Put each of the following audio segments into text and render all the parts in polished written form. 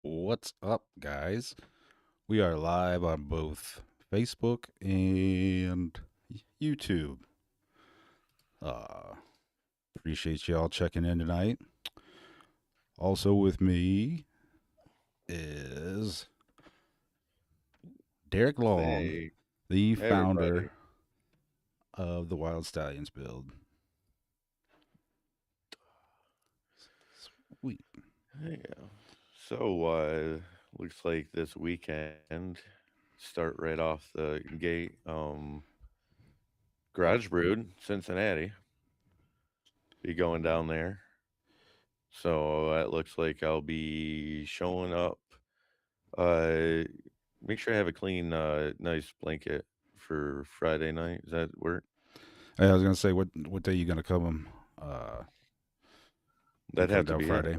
What's up, guys? We are live on both Facebook and YouTube. Uh, Appreciate y'all checking in tonight. Also with me is Derek Long, Hey, the hey founder everybody. of the Wyld Stallions build. Sweet. Yeah. Looks like this weekend, start right off the gate. Garage Brewed, Cincinnati, be going down there. So it looks like I'll be showing up. Uh, Make sure I have a clean, nice blanket for Friday night. Does that work? Hey, I was gonna say, what day you gonna come? You That'd come have to down be it. Friday?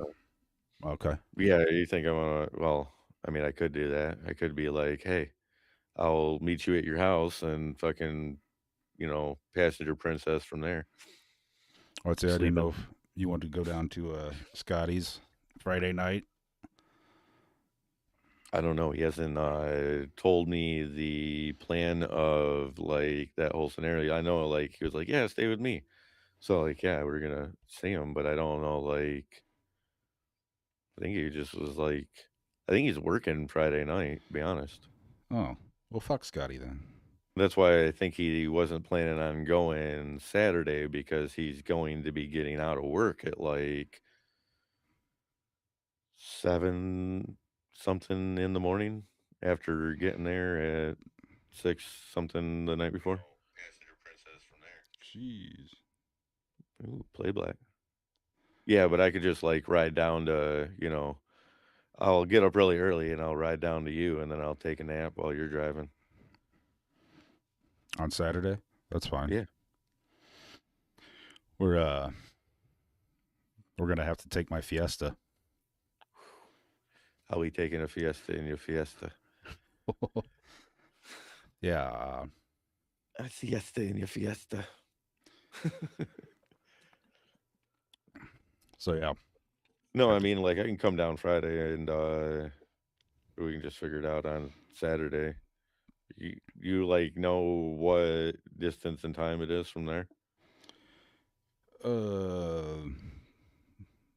Okay. Yeah, you think I'm gonna? Well, I mean, I could do that. I could be like, hey, I'll meet you at your house and fucking, passenger princess from there. I'd say I didn't know Sleeping. if you wanted to go down to Scotty's Friday night. I don't know. He hasn't told me the plan of like that whole scenario. I know, like he was like, "Yeah, stay with me." So like, yeah, we're gonna see him, but I don't know. Like, I think he just was like, I think he's working Friday night. To be honest, Oh, well, fuck Scotty then. that's why I think he wasn't planning on going Saturday because he's going to be getting out of work at like 7 something in the morning after getting there at 6 something the night before. Jeez. Ooh, play black. Yeah, but I could just like ride down to, I'll get up really early and I'll ride down to you and then I'll take a nap while you're driving. On Saturday. That's fine. Yeah. We're uh we're gonna have to take my Fiesta. I'll be taking a fiesta in your fiesta. Yeah. A siesta in your fiesta. So yeah, No, I have to. mean like I can come down Friday and we can just figure it out on Saturday. You like know what distance and time it is from there? Uh,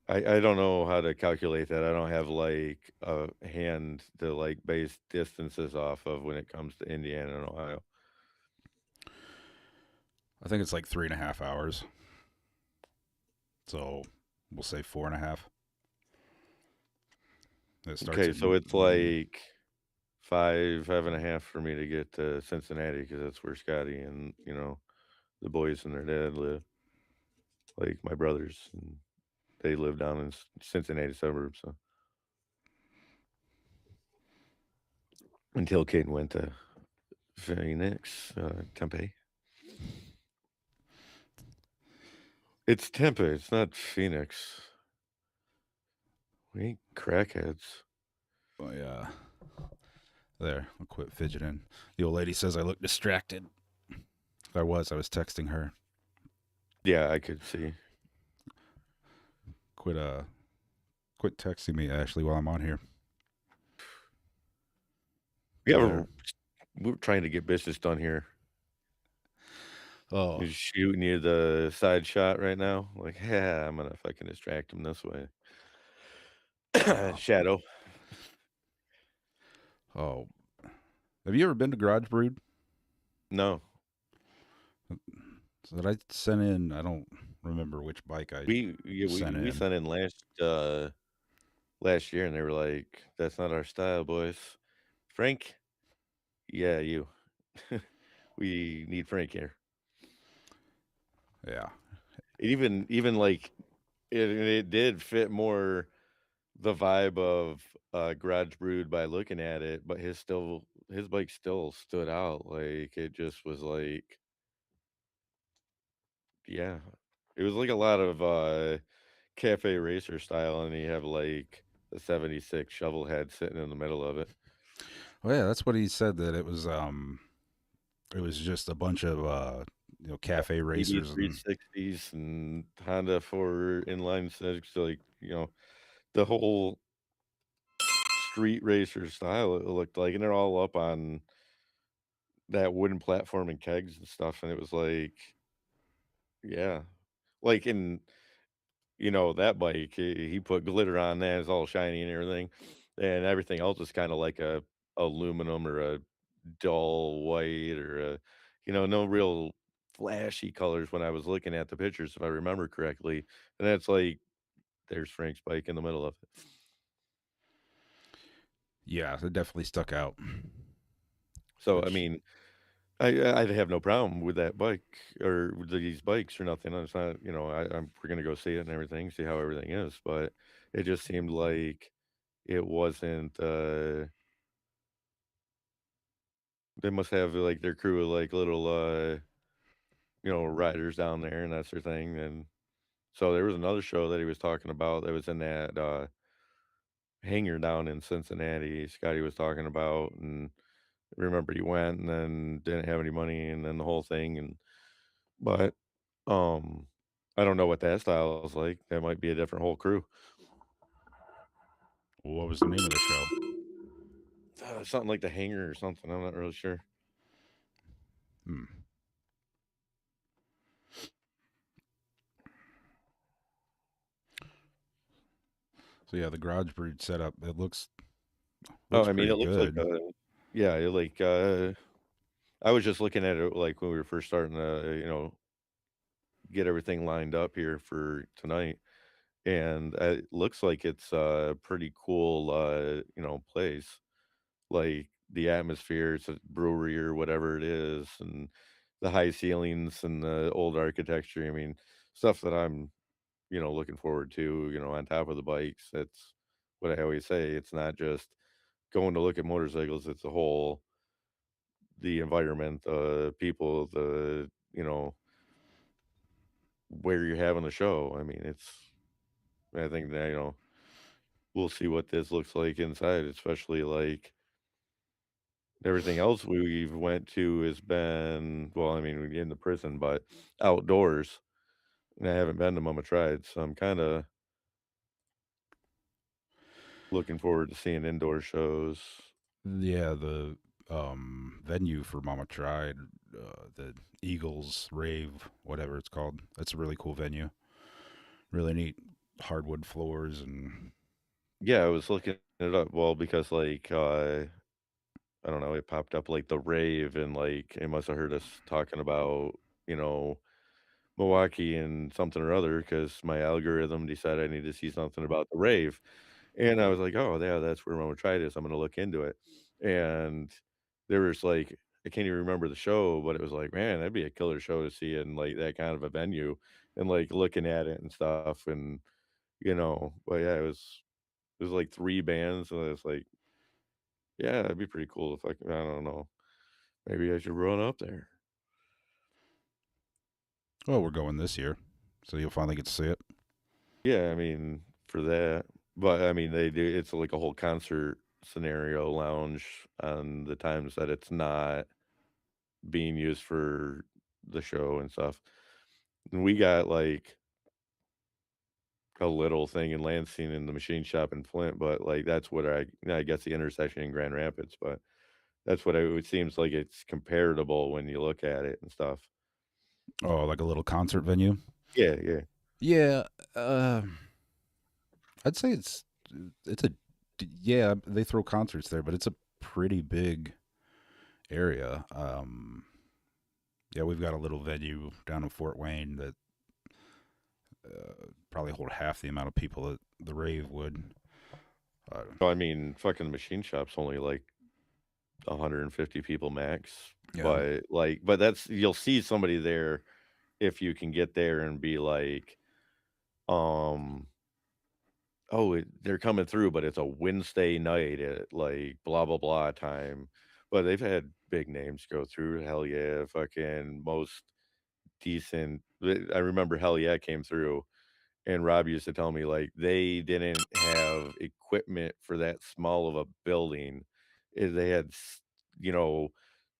I don't know how to calculate that. I don't have like a hand to like base distances off of when it comes to Indiana and Ohio. I think it's like 3.5 hours. So we'll say 4.5. It starts Okay, at so it's like five and a half for me to get to Cincinnati because that's where Scotty and the boys and their dad live. Like my brothers, and they live down in Cincinnati suburbs. So until Caden went to Phoenix, Tempe. It's Tempe. It's not Phoenix. We ain't crackheads. oh yeah. There, I'll quit fidgeting. The old lady says I look distracted. I was texting her. Yeah, I could see. Quit quit texting me Ashley while I'm on here. Yeah, There. we're trying to get business done here. Oh. He's shooting you the side shot right now. Like, yeah, I'm gonna fucking distract him this way. Oh. Shadow. Oh. Have you ever been to Garage Brood? No, So that I sent in, I don't remember which bike I we sent we in. sent in last year, and they were like, "That's not our style, boys." Frank, yeah, you. We need Frank here. Yeah. Even like it did fit more the vibe of Garage Brewed by looking at it, but his bike still stood out. Like it just was like, yeah, it was like a lot of cafe racer style, and you have like the '76 shovel head sitting in the middle of it. Oh yeah, that's what he said, that it was just a bunch of cafe ED racers and 360s and Honda for inline six, like the whole street racer style, it looked like, and they're all up on that wooden platform and kegs and stuff, and it was like, yeah. Like, in that bike, he put glitter on that, it's all shiny and everything else is kinda like a aluminum or a dull white or no real flashy colors when I was looking at the pictures, if I remember correctly, and that's like, there's Frank's bike in the middle of it. Yeah, it definitely stuck out. So, I Which, mean, I'd have no problem with that bike or with these bikes or nothing. It's not, we're gonna go see it and everything, see how everything is. But it just seemed like it wasn't. They must have like their crew of like little, riders down there, and that's their thing. And so there was another show that he was talking about that was in that hangar down in Cincinnati. Scotty was talking about, and remember he went and then didn't have any money, and then the whole thing. But Um, I don't know what that style is like. That might be a different whole crew. what was the name of the show? Something like the Hangar or something. I'm not really sure. Hmm. So yeah, the garage breed setup. It Oh, looks I mean, pretty it looks like good. yeah, I was just looking at it like when we were first starting to, get everything lined up here for tonight, and it looks like it's a pretty cool, place. Like the atmosphere, it's a brewery or whatever it is, and the high ceilings and the old architecture. I mean, stuff that I'm looking forward to, on top of the bikes. That's what I always say. It's not just going to look at motorcycles, it's the environment, the people, where you're having the show. I mean, I think that, we'll see what this looks like inside, especially like everything else we've went to has been, well, I mean, in the prison, but outdoors. And I haven't been to Mama Tried, so I'm kind of looking forward to seeing indoor shows. Yeah, the venue for Mama Tried, the Eagles Rave, whatever it's called. That's a really cool venue. Really neat hardwood floors and Yeah, I was looking it up, well, because, like, I don't know, it popped up, like, the rave, and, like, it must have heard us talking about, you know, Milwaukee and something or other, because my algorithm decided I need to see something about the rave, and I was like, "Oh, yeah, that's where Mama Tried is, I'm gonna look into it," and there was, like, I can't even remember the show, but it was like, "Man, that'd be a killer show to see in, like, that kind of a venue," and, like, looking at it and stuff, and, but, yeah, it was like 3 bands, and I was like, "Yeah, it'd be pretty cool if I don't know, maybe I should run up there." oh, we're going this year. So you'll finally get to see it. Yeah, I mean, for that, but, I mean, they do it's like a whole concert scenario lounge on the times that it's not being used for the show and stuff, and we got, like, a little thing in Lansing in the machine shop in Flint, but, like, that's what I guess the intersection in Grand Rapids, but that's what it seems like it's comparable when you look at it and stuff. Oh, like a little concert venue. Yeah, yeah. Yeah, uh, I'd say it's a yeah. They throw concerts there, but it's a pretty big area. Yeah, we've got a little venue down in Fort Wayne that probably hold half the amount of people that the rave would. Uh, I mean, fucking machine shop's only, like, 150 people max, yeah, but that's you'll see somebody there if you can get there and be like, um, "Oh, they're coming through, but it's a Wednesday night at, like, blah, blah, blah time." But they've had big names go through, Hell Yeah, fucking most decent I remember Hell Yeah came through. And Rob used to tell me, like, they didn't have equipment for that small of a building. They had, you know,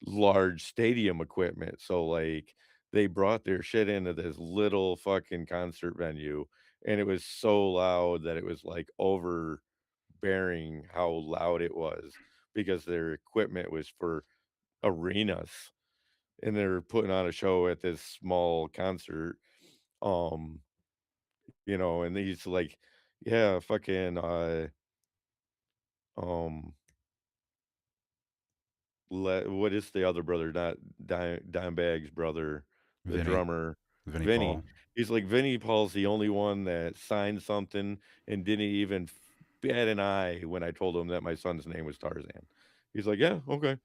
large stadium equipment. So, like, they brought their shit into this little fucking concert venue, and it was so loud that it was, like, overbearing bearing how loud it was because their equipment was for arenas and they're putting on a show at this small concert. Um, and he's like, yeah, fucking um what is the other brother? Not Dimebag's brother, the Vinny, drummer, Vinny Vinny. Paul. He's like, Vinny Paul's the only one that signed something and didn't even bat an eye when I told him that my son's name was Tarzan. He's like, yeah, okay.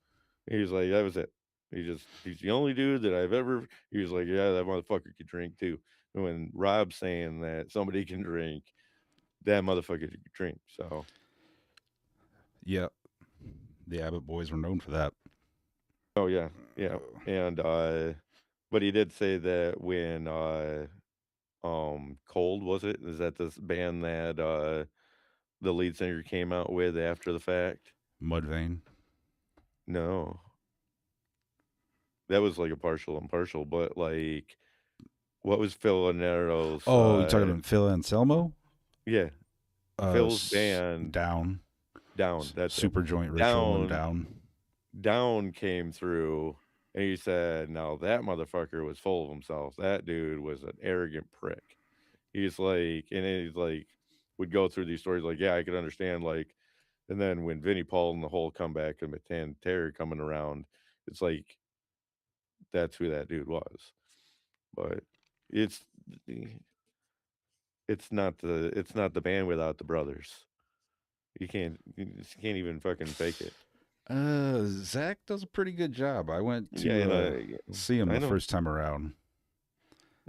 He's like, that was it. He's the only dude that I've ever. He was like, yeah, that motherfucker could drink too. And when Rob's saying that somebody can drink, that motherfucker could drink. So, Yeah, the Abbott boys were known for that. oh yeah, yeah, Uh, and but he did say that when Cold was it? Is that this band that the lead singer came out with after the fact? Mudvayne. No, that was like a partial and partial, but like, what was Phil Anero's? Oh, you talking about Phil Anselmo? Yeah, Phil's band Down. Down. That's it. Super Joint Ritual and Down, Down. Down came through, and he said, "Now that motherfucker was full of himself. That dude was an arrogant prick." He's like, and he's like, would go through these stories like, yeah, I could understand like, and then when Vinnie Paul and the whole comeback of Matan Terry coming around, it's like that's who that dude was. But it's it's not the band without the brothers. You can't even fucking fake it. Zach does a pretty good job. I went Yeah, to and see him I the know. first time around.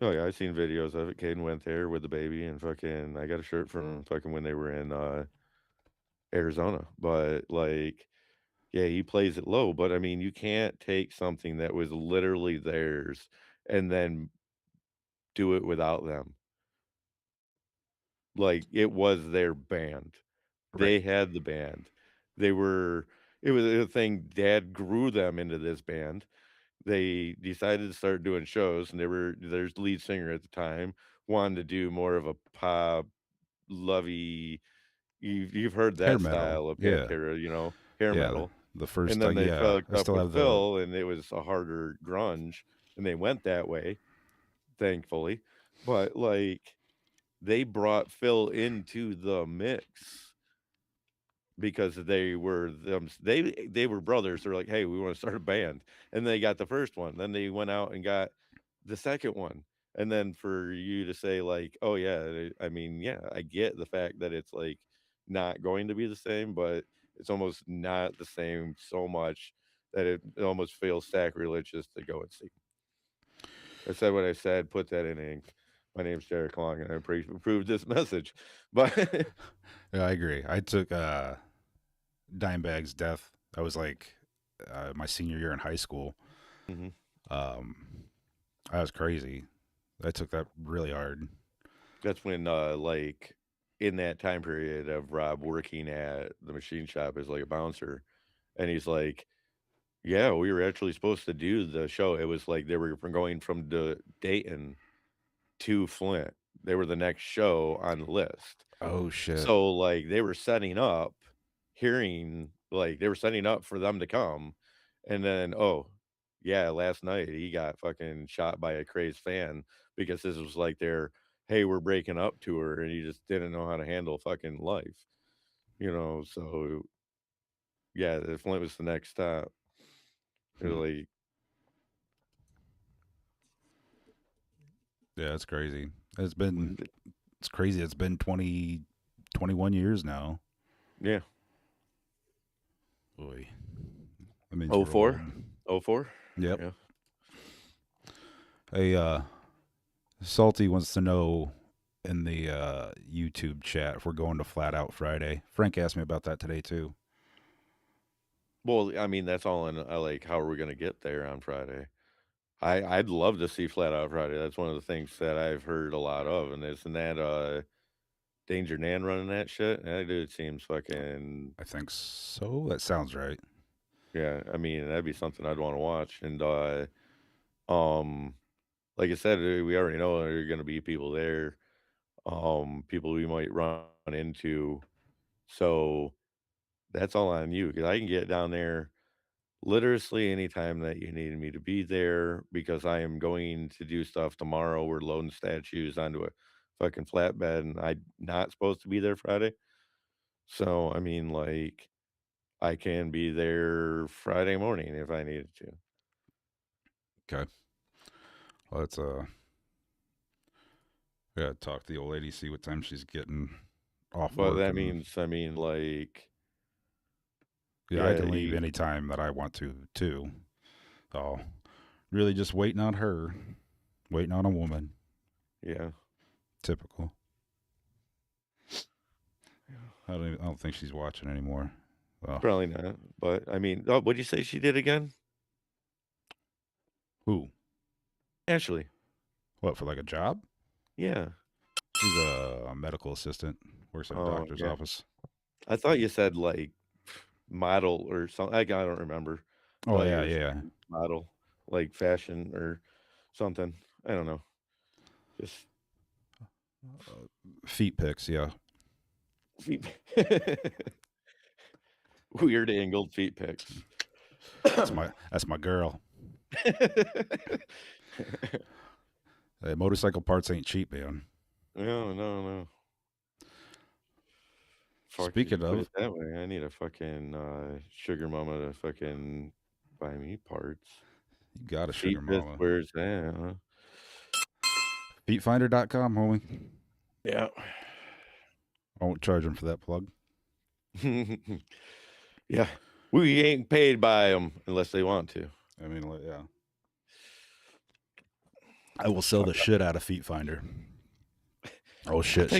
Oh yeah, I've seen videos of it. Caden went there with the baby and fucking I got a shirt from fucking when they were in Arizona. But like yeah, he plays it low, but I mean you can't take something that was literally theirs and then do it without them. Like it was their band. Right. They had the band. They were it was a thing dad grew them into this band. They decided to start doing shows and they were their lead singer at the time wanted to do more of a pop lovey you've heard Hair that metal. style of Yeah. Pantera, hair Yeah. metal. The And first, then they yeah, fucked I up still with have the. Phil and it was a harder grunge and they went that way, thankfully. But like they brought Phil into the mix because they were brothers. They're like, "Hey, we wanna start a band." And they got the first one, then they went out and got the second one, and then for you to say like, "Oh, yeah," I mean, yeah, I get the fact that it's, like, not going to be the same, but it's almost not the same so much that it almost feels sacrilegious to go and see. I said what I said, put that in ink. My name's Derek Long, and I approve this message. But Yeah, I agree. I took Dimebag's death. I was like my senior year in high school. Mhm. Um, I was crazy. I took that really hard. That's when, like, in that time period of Rob working at the machine shop as, like, a bouncer, and he's like, "Yeah, we were actually supposed to do the show." It was like they were from going from Dayton to Flint. They were the next show on the list. Oh shit. So, like, they were setting up, they were setting up for them to come, and then, oh, yeah, last night he got fucking shot by a crazed fan because this was like their, "Hey, we're breaking up" tour, and he just didn't know how to handle fucking life, so, yeah, the Flint was the next stop. Hmm. Like, Yeah, it's crazy. It's been mm, it's crazy. It's been 21 years now. yeah. Boy, that means Oh we're old. 04? Oh 04? Yep. Yeah. Hey, Salty wants to know in the YouTube chat if we're going to Flat Out Friday. Frank asked me about that today too. Well, I mean, that's all in, like, how are we gonna get there on Friday? I'd love to see Flat Out Friday. That's one of the things that I've heard a lot of, and isn't that, Danger Dan running that shit? That dude seems fucking I think so. That sounds right. yeah, I mean, that'd be something I'd wanna watch, and, um, like I said, we already know there are gonna be people there, people we might run into, So that's all on you because I can get down there literally anytime that you needed me to be there because I am going to do stuff tomorrow. We're loading statues onto a fucking flatbed, and I'm not supposed to be there Friday. So, I mean, like, I can be there Friday morning if I needed to. Okay. Well, let's yeah, talk to the old lady, see what time she's getting off But work, that and means, I mean, like, yeah, I yeah, can leave you, anytime that I want to too. So really, just waiting on her, waiting on a woman. yeah. Typical. I don't think she's watching anymore. Well, Probably not. But I mean, oh, what'd you say she did again? who? Ashley. What, for like a job? Yeah. She's a medical assistant. Works at a Oh, doctor's yeah. office. I thought you said like model or something. I don't remember. Oh Thought yeah, you were yeah. saying model, like fashion or something. I don't know. Just Feet pics. Yeah, feet. Weird angled feet pics. that's my girl. Hey, motorcycle parts ain't cheap, man. No, no, no. Fuck, Speaking put of, it that way. I need a fucking sugar mama to fucking buy me parts. you got a sugar Feet just mama. where's that? Feetfinder.com, homie. Huh? I won't charge them for that plug. Yeah. Yeah. We ain't paid by them unless they want to. I mean, like, yeah. I will sell Fuck. the shit out of Feet Finder. Oh shit,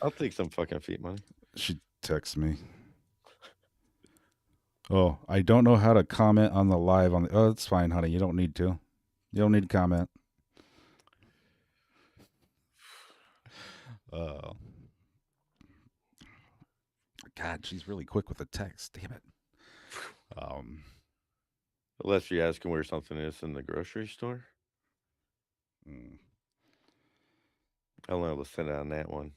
I'll take some fucking feet money. she texts me. Oh, I don't know how to comment on the live on the. Oh, it's fine, honey. You don't need to. You don't need to comment. Uh, God, she's really quick with the text. Damn it. Um, Unless you're asking where something is in the grocery store. mm, I don't know. Let's send it on that one.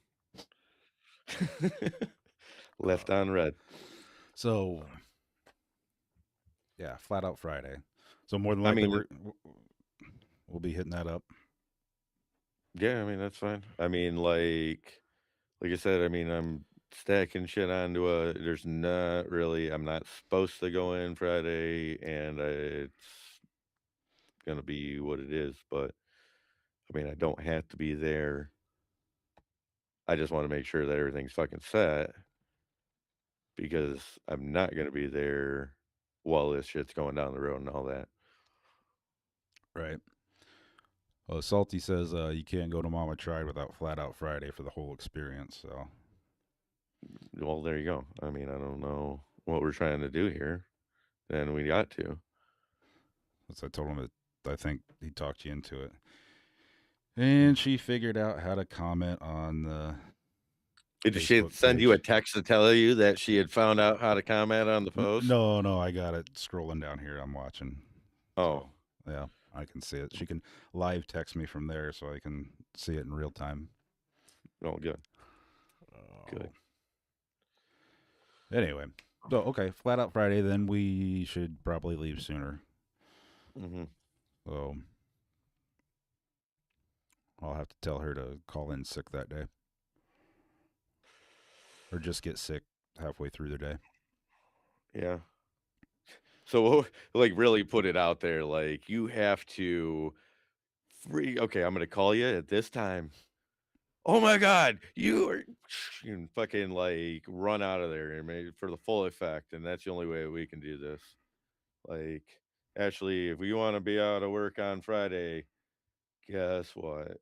Left uh, on red. so yeah, flat out Friday. So more than I likely mean, we'll be hitting that up. yeah, I mean, that's fine. I mean, like I said, I mean, I'm stacking shit onto there's not really, I'm not supposed to go in Friday, and it's gonna be what it is. But I mean, I don't have to be there. I just want to make sure that everything's fucking set because I'm not gonna be there while this shit's going down the road and all that. Right. Salty says you can't go to Mama Tried without Flat Out Friday for the whole experience. So Well, there you go. I mean, I don't know what we're trying to do here, and we got to. I told him that I think he talked you into it. And she figured out how to comment on the Did she Facebook send you a page. text to tell you that she had found out how to comment on the post? No, no, I got it scrolling down here. I'm watching. Oh, So, yeah, I can see it. She can live text me from there so I can see it in real time. oh, good, good. Oh. Anyway, so okay, Flat Out Friday, then we should probably leave sooner. Hmm. So, I'll have to tell her to call in sick that day or just get sick halfway through the day. Yeah. So, like, really put it out there. Like, you have to free. Okay, I'm gonna call you at this time. Oh my God, you are. You can fucking like run out of there and made for the full effect, and that's the only way we can do this. Like, actually, if we want to be out of work on Friday, guess what?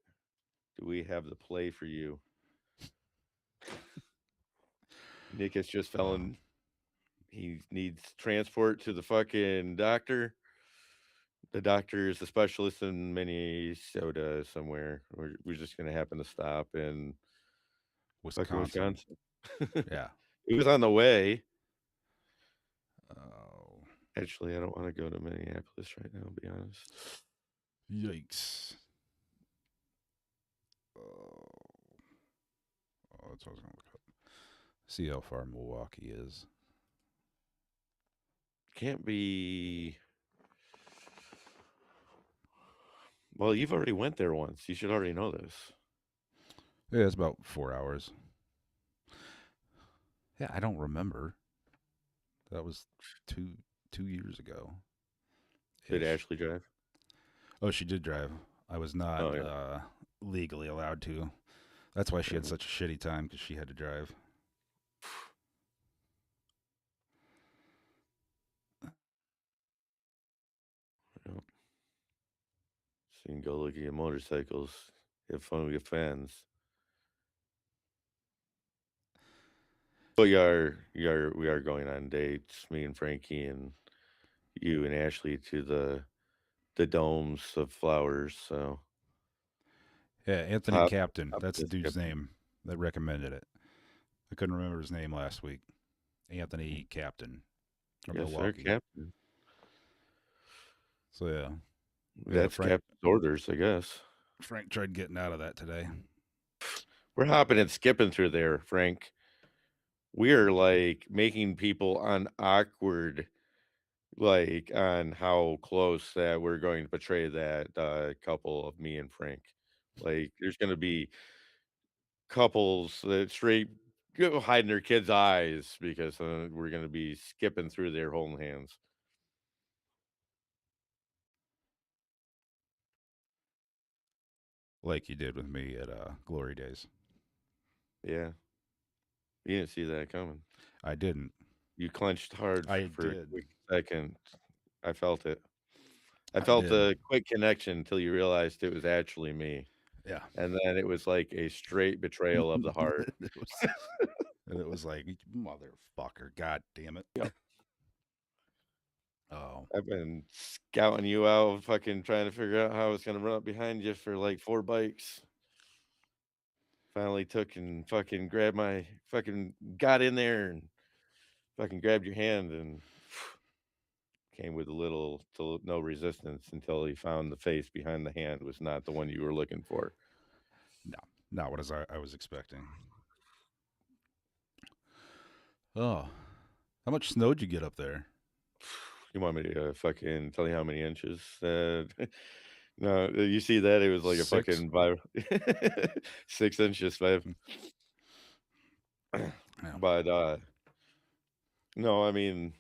Do we have the play for you? Nick has just fell Oh, in. He needs transport to the fucking doctor. The doctor is a specialist in Minnesota somewhere. We're just gonna happen to stop in fucking Wisconsin. Wisconsin. Yeah. It was on the way. Oh, Actually, I don't want to go to Minneapolis right now, to be honest. yikes. Oh, that's what I was going to look up. See how far Milwaukee is. Can't be. Well, you've already went there once. You should already know this. Yeah, it's about 4 hours. Yeah, I don't remember. That was two years ago Did ish. Ashley drive? Oh, she did drive. I was not Oh yeah. legally allowed to. That's why she had Yeah. such a shitty time because she had to drive. Yeah. So you can go look at your motorcycles, have fun with your fans. But we are going on dates, me and Frankie and you and Ashley to the domes of flowers. So Yeah, Anthony top Captain. top of That's the the dude's skipping. name that recommended it. I couldn't remember his name last week. Anthony Captain from Yes, sir, Milwaukee. Captain. So yeah. That's Captain's orders, I guess. Frank tried getting out of that today. We're hopping and skipping through there, Frank. We're like making people on awkward, like on how close that we're going to portray that couple of me and Frank. Like, there's going to be couples that straight go hiding their kids' eyes because we're going to be skipping through their holding hands. Like you did with me at Glory Days. Yeah, you didn't see that coming. I didn't. You clenched hard I for a did. quick second. I felt it. I I felt did. the quick connection until you realized it was actually me. Yeah. And then it was like a straight betrayal of the heart. it was and it was like, motherfucker, god damn it. Yep. Oh. I've been scouting you out, fucking trying to figure out how I was gonna run up behind you for like 4 bikes. Finally took and fucking grabbed my fucking got in there and fucking grabbed your hand and came with a little to no resistance until he found the face behind the hand was not the one you were looking for. No. Not what I was expecting. Oh. How much snow did you get up there? You want me to fucking tell you how many inches? No, you see that? It was like a 6? fucking viral 6 inches, 5. Yeah. But, no, I mean,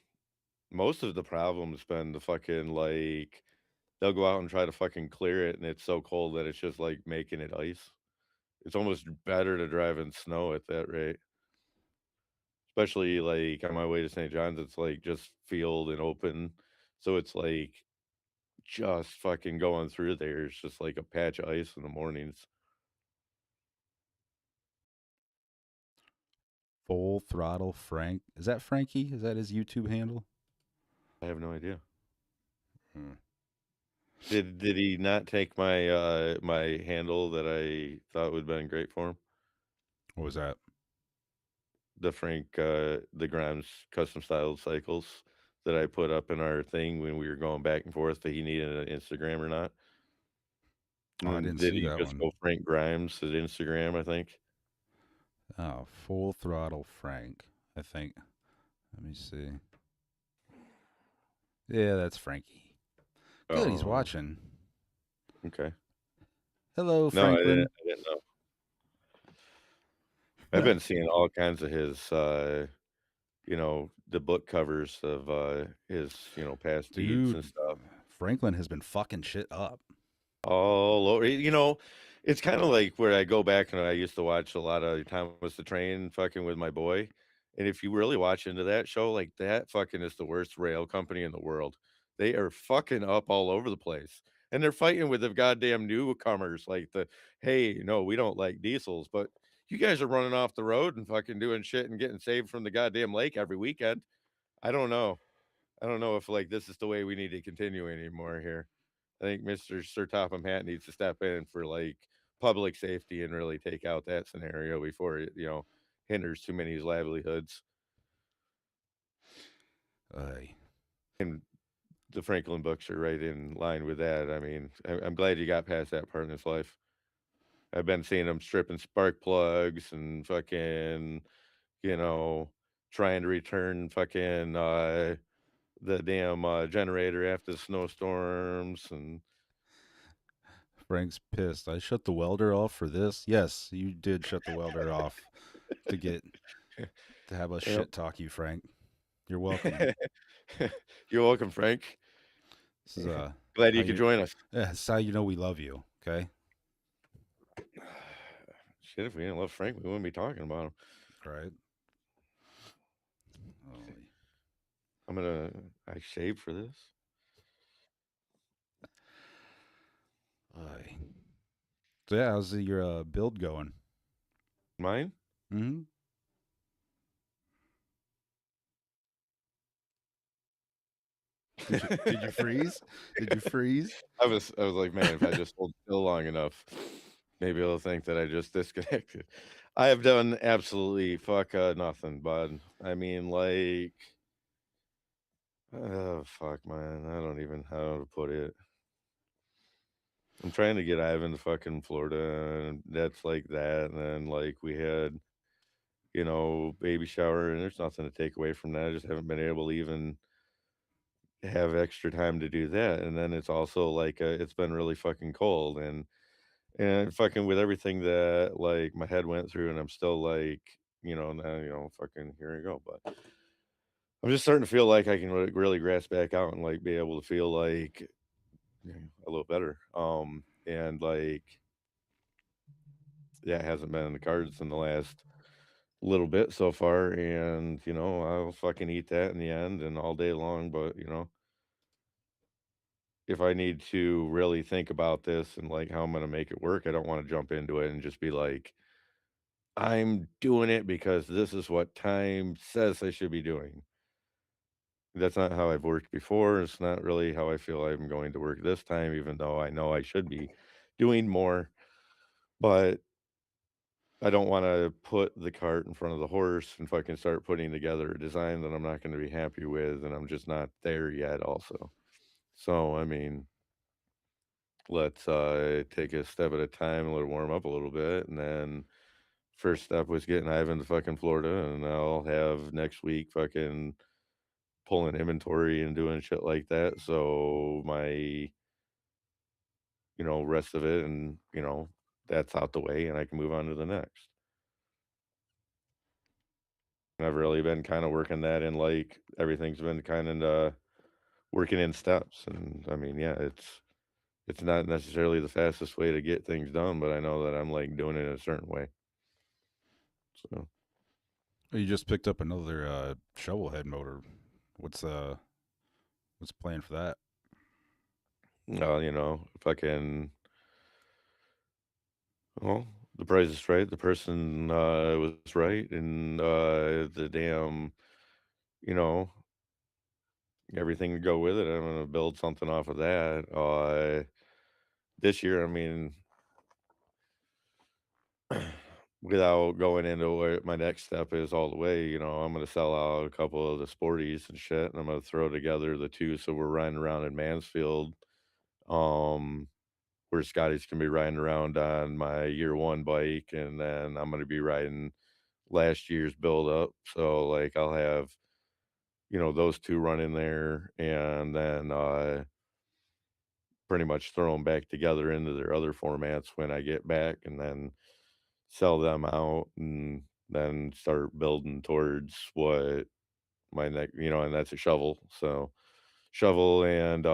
most of the problem's been the fucking, like, they'll go out and try to fucking clear it, and it's so cold that it's just, like, making it ice. It's almost better to drive in snow at that rate, especially, like, on my way to St. John's, it's, like, just field and open, so it's, like, just fucking going through there, it's just like a patch of ice in the mornings. Full Throttle Frank. Is that Frankie? Is that his YouTube handle? I have no idea. Hmm. Did he not take my, my handle that I thought would've been great for him? What was that? The Frank, the Grimes custom styled cycles that I put up in our thing when we were going back and forth that he needed an Instagram or not. And Oh, I then didn't did see he that just one. go Frank Grimes at Instagram, I think? Oh, Full Throttle Frank. I think. Let me see. Yeah, that's Frankie. Good, he's Oh, watching. okay. Hello, No, Franklin. I didn't know. I've been seeing all kinds of his, the book covers of, his, past deeds and Dude, stuff. Franklin has been fucking shit up. All over it's kinda like where I go back and I used to watch a lot of Thomas the Train fucking with my boy, and if you really watch into that show, like, that fucking is the worst rail company in the world. They are fucking up all over the place, and they're fighting with the goddamn newcomers, like "Hey, no, we don't like diesels, but you guys are running off the road and fucking doing shit and getting saved from the goddamn lake every weekend." I don't know. I don't know if, like, this is the way we need to continue anymore here. I think Mr. Sir Topham Hatt needs to step in for, like, public safety and really take out that scenario before it, hinders too many's livelihoods. Ay. And the Franklin books are right in line with that. I mean, I'm glad you got past that part in his life. I've been seeing him stripping spark plugs and fucking you know, trying to return fucking, the damn, generator after the snowstorms and Frank's pissed. I shut the welder off for this. Yes, you did shut the welder off to get to have us Yep. shit talk you, Frank. You're welcome. You're welcome, Frank. This is Glad how you could you. join us. Yeah, this is how you know we love you. Okay. Shit, if we didn't love Frank, we wouldn't be talking about him. Right. Oh, I shaved for this. aye. So yeah, how's your build going? Mine? Hmm. Did you freeze? Did you freeze? I was like, man, if I just hold still long enough, maybe they'll think that I just disconnected. I have done absolutely nothing, bud. I mean, like, oh fuck, man. I don't even how to put it. I'm trying to get Ivan to fucking Florida, and that's like that. And then like we had, baby shower, and there's nothing to take away from that. I just haven't been able to even have extra time to do that. And then it's also like it's been really fucking cold, and fucking with everything that like my head went through, and I'm still like, now fucking here I go. But I'm just starting to feel like I can really grasp back out and like be able to feel like a little better. And like yeah, it hasn't been in the cards in the last little bit so far, and I'll fucking eat that in the end and all day long. But if I need to really think about this and like how I'm gonna make it work, I don't want to jump into it and just be like, I'm doing it because this is what time says I should be doing. That's not how I've worked before. It's not really how I feel I'm going to work this time, even though I know I should be doing more. But I don't want to put the cart in front of the horse and fucking start putting together a design that I'm not going to be happy with, and I'm just not there yet, also. So, I mean, let's take a step at a time and let it warm up a little bit. And then first step was getting Ivan to fucking Florida, and I'll have next week fucking pulling inventory and doing shit like that. So my, rest of it and, that's out the way and I can move on to the next. And I've really been kind of working that in like everything's been kind of working in steps. And I mean, yeah, it's not necessarily the fastest way to get things done, but I know that I'm like doing it in a certain way. So, Oh, you just picked up another shovel head motor. What's uh what's the plan for that? fucking, well, the price is right. The person was right. And the damn, you know, everything to go with it. I'm going to build something off of that. This year, I mean, without going into what my next step is all the way, I'm gonna sell out a couple of the sporties and shit, and I'm gonna throw together the 2 so we're riding around in Mansfield, um, where Scotty's gonna be riding around on my year 1 bike, and then I'm gonna be riding last year's build up, so, like, I'll have, those 2 running there, and then, pretty much throw them back together into their other formats when I get back, and then sell them out and then start building towards what my next, and that's a shovel. So shovel and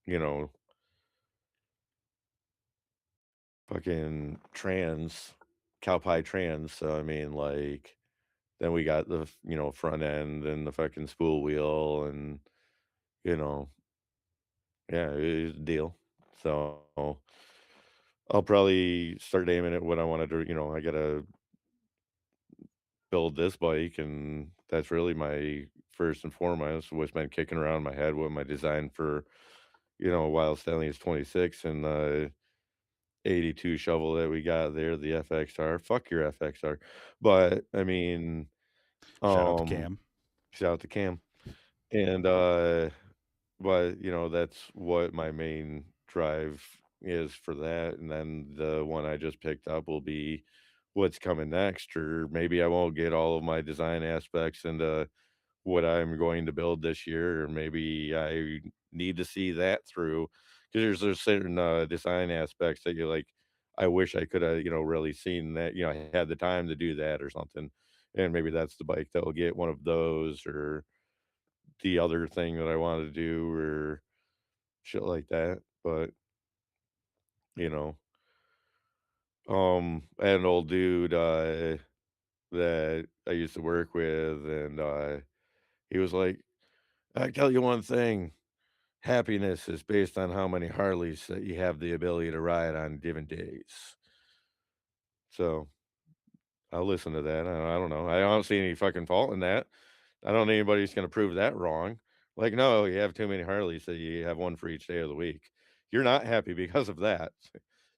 you know, fucking trans, cow pie trans. So I mean like then we got the front end and the fucking spool wheel and you know, yeah, it's a deal. So I'll probably start aiming at what I want to do. I gotta build this bike, and that's really my first and foremost what's been kicking around my head with my design for, Wyld Stallions 26 and the 82 shovel that we got there, the FXR. Fuck your FXR. But I mean, Shout out to um, Cam. shout out to Cam. And but that's what my main drive is for that. And then the one I just picked up will be what's coming next, or maybe I won't get all of my design aspects into what I'm going to build this year, or maybe I need to see that through, 'cause there's certain, design aspects that you're like, "I wish I coulda, really seen that, I had the time to do that or something," and maybe that's the bike that will get one of those, or the other thing that I wanted to do, or shit like that, but, you know, I had an old dude, that I used to work with, and, he was like, "I tell you one thing, happiness is based on how many Harleys that you have the ability to ride on given days." So, I'll listen to that. I don't know. I don't see any fucking fault in that. I don't think anybody's gonna prove that wrong. Like, no, you have too many Harleys, so you have one for each day of the week. You're not happy because of that.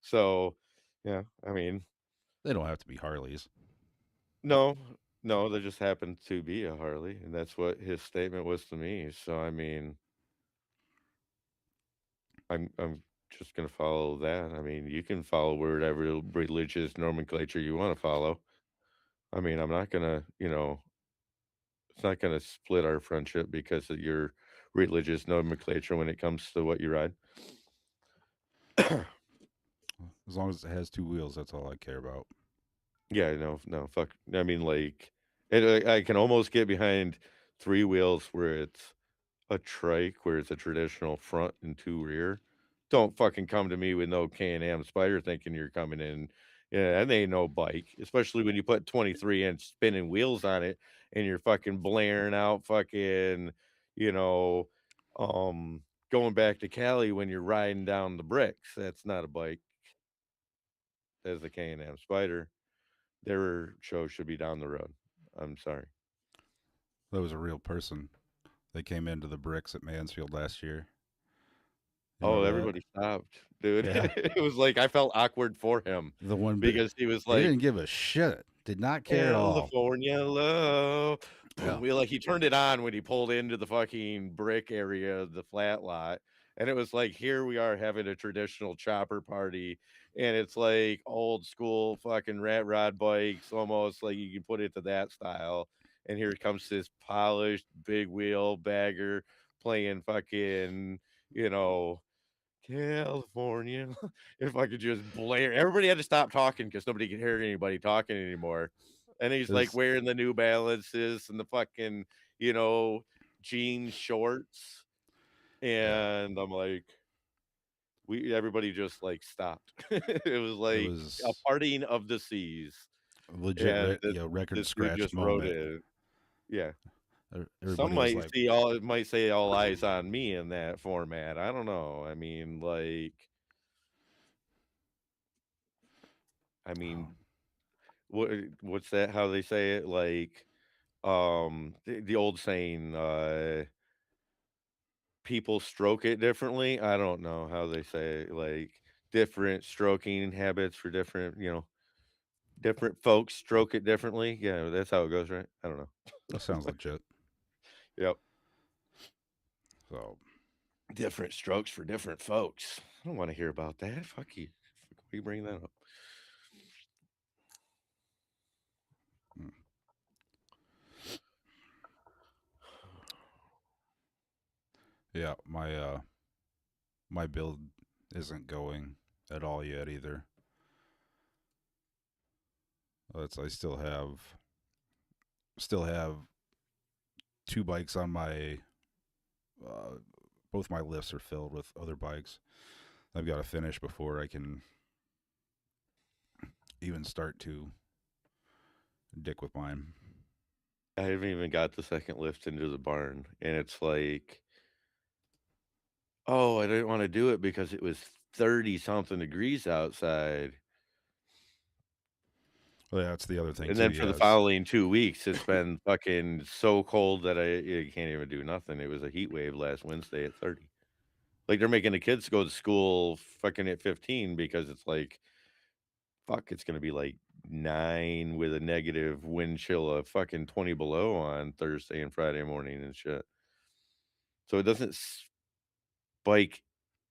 So, yeah, I mean, They don't have to be Harleys. no, no, there just happened to be a Harley, and that's what his statement was to me. So, I mean, I'm just gonna follow that. I mean, you can follow whatever religious nomenclature you wanna follow. I mean, I'm not gonna, it's not gonna split our friendship because of your religious nomenclature when it comes to what you ride. As long as it has two wheels, that's all I care about. Yeah, no, no, fuck. I mean, like, and I can almost get behind 3 wheels where it's a trike, where it's a traditional front and 2 rear. Don't fucking come to me with no Can-Am Spyder thinking you're coming in. Yeah, that ain't no bike, especially when you put 23-inch spinning wheels on it and you're fucking blaring out fucking, you know, um, going back to Cali when you're riding down the bricks. That's not a bike. That's a Can-Am Spyder. Their show should be down the road. I'm sorry. That was a real person. They came into the bricks at Mansfield last year. You Oh, remember that? everybody stopped, dude. Yeah. It was like I felt awkward for him The one bit. because he was He didn't like, give a shit. Did not care at all. "California love." Yeah. He turned it on when he pulled into the fucking brick area of the flat lot, and it was like, here we are having a traditional chopper party, and it's like old school fucking rat rod bikes, almost like you can put it to that style, and here comes this polished big wheel bagger playing fucking, you know California. If I could just blare everybody had to stop talking because nobody could hear anybody talking anymore. And he's like This. wearing the New Balances and the fucking, you know, jean shorts. Yeah. And I'm like, we everybody just like stopped. It was It like a was parting of the seas. a legit, And record this dude scratch just wrote moment. it. Yeah. Some Everybody was like, might say all eyes on me in that format. I don't know. I oh, mean, what's that? How they say it? Like, the old saying, "People stroke it differently." I don't know how they say it, like, different stroking habits for different, different folks stroke it differently. Yeah, that's how it goes, right? I don't know. that sounds legit. Yep. So, Different strokes for different folks. I don't wanna hear about that. Fuck you. Why you bring that up? mm, yeah, my build isn't going at all yet either. I still have two bikes on my uh, both my lifts are filled with other bikes. I've got to finish before I can even start to dick with mine. I haven't even got the second lift into the barn, and it's like, "Oh, I didn't wanna do it because it was 30 something degrees outside." Well, yeah, that's the other thing And too. then for the Yes. following 2 weeks, it's been fucking so cold that I can't even do nothing. It was a heat wave last Wednesday at 30. Like, they're making the kids go to school fucking at 15 because it's like, fuck, it's gonna be, like, 9 with a negative wind chill of fucking 20 below on Thursday and Friday morning and shit. So it doesn't spike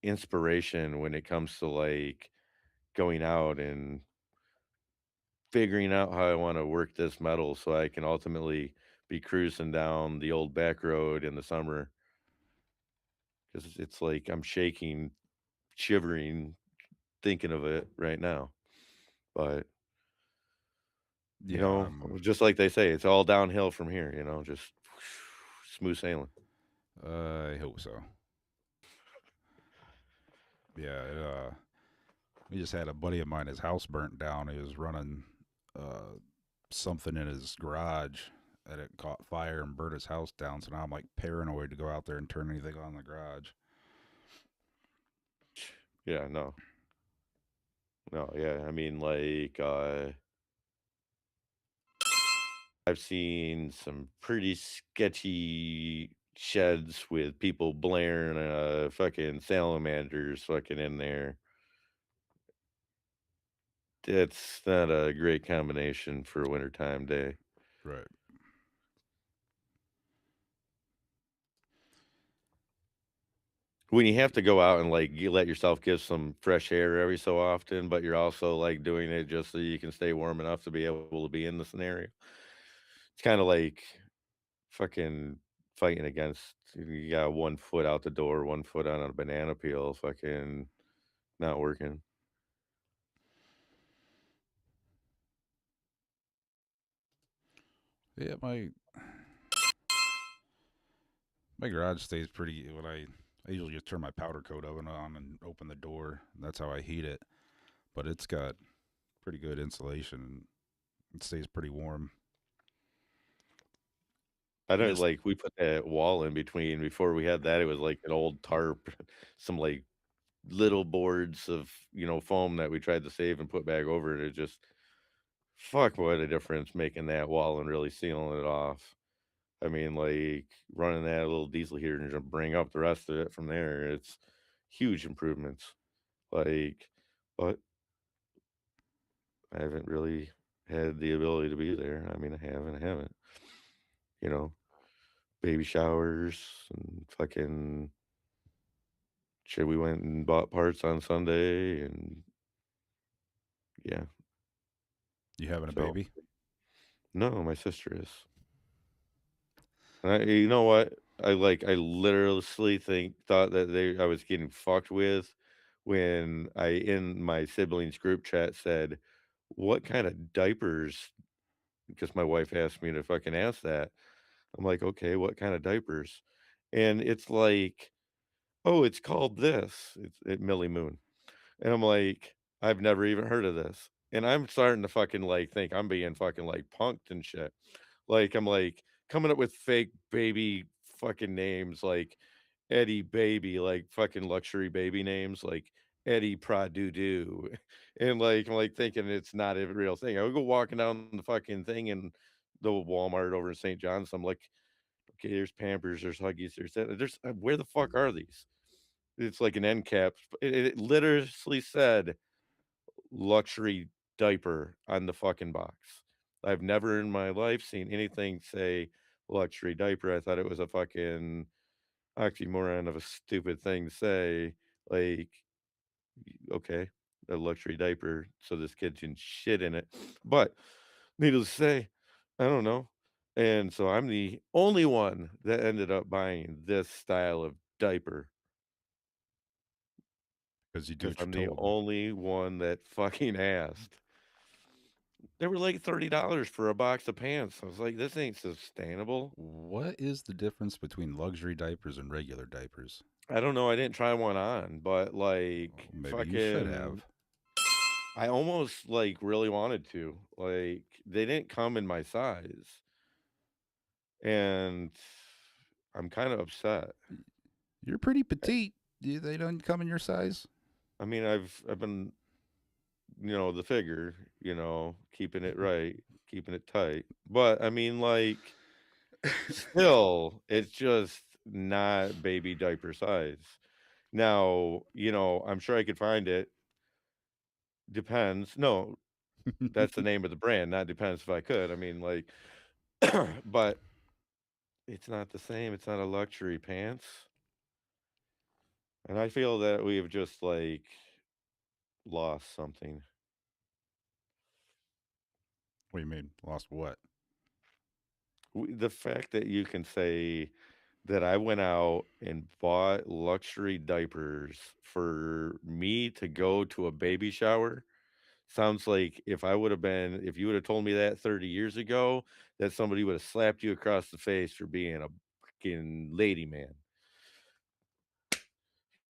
inspiration when it comes to, like, going out and figuring out how I wanna work this metal so I can ultimately be cruising down the old back road in the summer, 'cause it's like I'm shaking, shivering, thinking of it right now. But, Yeah, just like they say, it's all downhill from here, just smooth sailing. I hope so. Yeah, we just had a buddy of mine. His house burnt down. He was running uh, something in his garage, and it caught fire and burnt his house down. So now I'm like paranoid to go out there and turn anything on in the garage. Yeah, no. No, yeah, I mean, like, I've seen some pretty sketchy sheds with people blaring, fucking salamanders fucking in there. It's not a great combination for a wintertime day. Right. When you have to go out and, like, you let yourself get some fresh air every so often, but you're also, like, doing it just so you can stay warm enough to be able to be in the scenario. It's kinda like fucking fighting against you got 1 foot out the door, 1 foot on a banana peel, fucking not working. Yeah, my garage stays pretty. When I usually just turn my powder coat oven on and open the door. And that's how I heat it. But it's got pretty good insulation and it stays pretty warm. I I don't guess like, we put that wall in between. Before we had that, it was like an old tarp, some, like, little boards of, foam that we tried to save and put back over it. It just fuck, what a difference making that wall and really sealing it off. I mean, like, running that little diesel heater and just bring up the rest of it from there, it's huge improvements. Like, but I haven't really had the ability to be there. I mean, I have and I haven't, you know, baby showers and fucking shit. We went and bought parts on Sunday and yeah. you having a So, baby. no, my sister is. And you know what? I literally thought that I was getting fucked with when I in my siblings group chat said, "What kind of diapers?" Because my wife asked me to fucking ask that. I'm like, "Okay, what kind of diapers?" And it's like, "Oh, it's called this." It's Millie Moon. And I'm like, "I've never even heard of this." And I'm starting to fucking, like, think I'm being fucking, like, punked and shit. Like, I'm, like, coming up with fake baby fucking names like Eddie Baby, like fucking luxury baby names like Eddie Doo. And, like, I'm, like, thinking it's not a real thing. I would go walking down the fucking thing in the Walmart over in St. John's. I'm like, "Okay, there's Pampers, there's Huggies, there's that." There's where the fuck are these? It's like an end cap. It literally said luxury diaper on the fucking box. I've never in my life seen anything say luxury diaper. I thought it was a fucking oxymoron of a stupid thing to say. Like, okay, a luxury diaper so this kid can shit in it. But needless to say, I don't know. And so I'm the only one that ended up buying this style of diaper Because you do because what you're I'm the told. only one that fucking asked. They were like $30 for a box of pants. I was like, "This ain't sustainable." What is the difference between luxury diapers and regular diapers? I don't know, I didn't try one on, but, Well, like, maybe you should fucking have. I almost, like, really wanted to. Like, they didn't come in my size, and I'm kinda upset. You're pretty I petite. They don't come in your size. I mean, I've been, the figure, keeping it right, keeping it tight, but, I mean, like, still, it's just not baby diaper size. Now, I'm sure I could find it. Depends. No, that's the name of the brand, not depends if I could. I mean, like, but it's not the same. It's not a luxury pants. And I feel that we have just like lost something. What do you mean? Lost what? The fact that you can say that I went out and bought luxury diapers for me to go to a baby shower sounds like if you would have told me that 30 years ago, that somebody would have slapped you across the face for being a freaking lady man.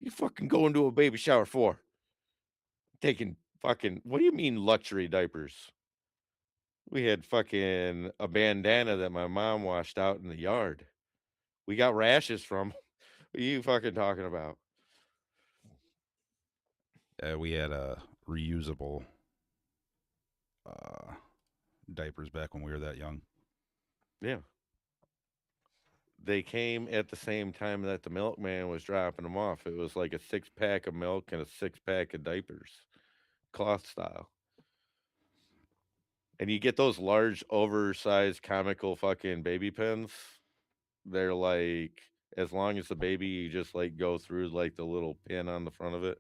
You fucking going to a baby shower for? Taking fucking, what do you mean luxury diapers? We had fucking a bandana that my mom washed out in the yard. We got rashes from. What are you fucking talking about? We had reusable uh, diapers back when we were that young. Yeah. They came at the same time that the milkman was dropping them off. It was like a 6 pack of milk and a 6 pack of diapers, cloth style. And you get those large, oversized, comical fucking baby pins. They're like, as long as the baby, you just like go through like the little pin on the front of it.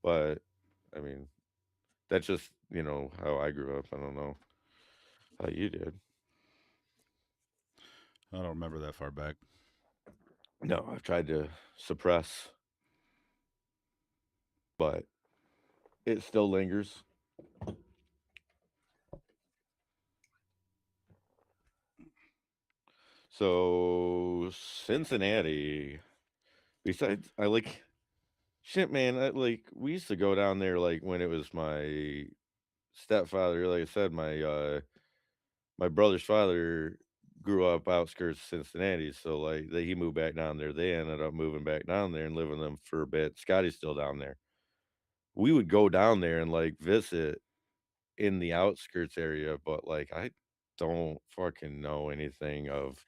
But I mean, that's just, how I grew up. I don't know how you did. I don't remember that far back. No, I've tried to suppress, but it still lingers. So Cincinnati, besides, I like shit, man. We used to go down there like when it was my stepfather. Like I said, my brother's father grew up outskirts of Cincinnati, so like he moved back down there. They ended up moving back down there and living with them for a bit. Scotty's still down there. We would go down there and like visit in the outskirts area, but like I don't fucking know anything of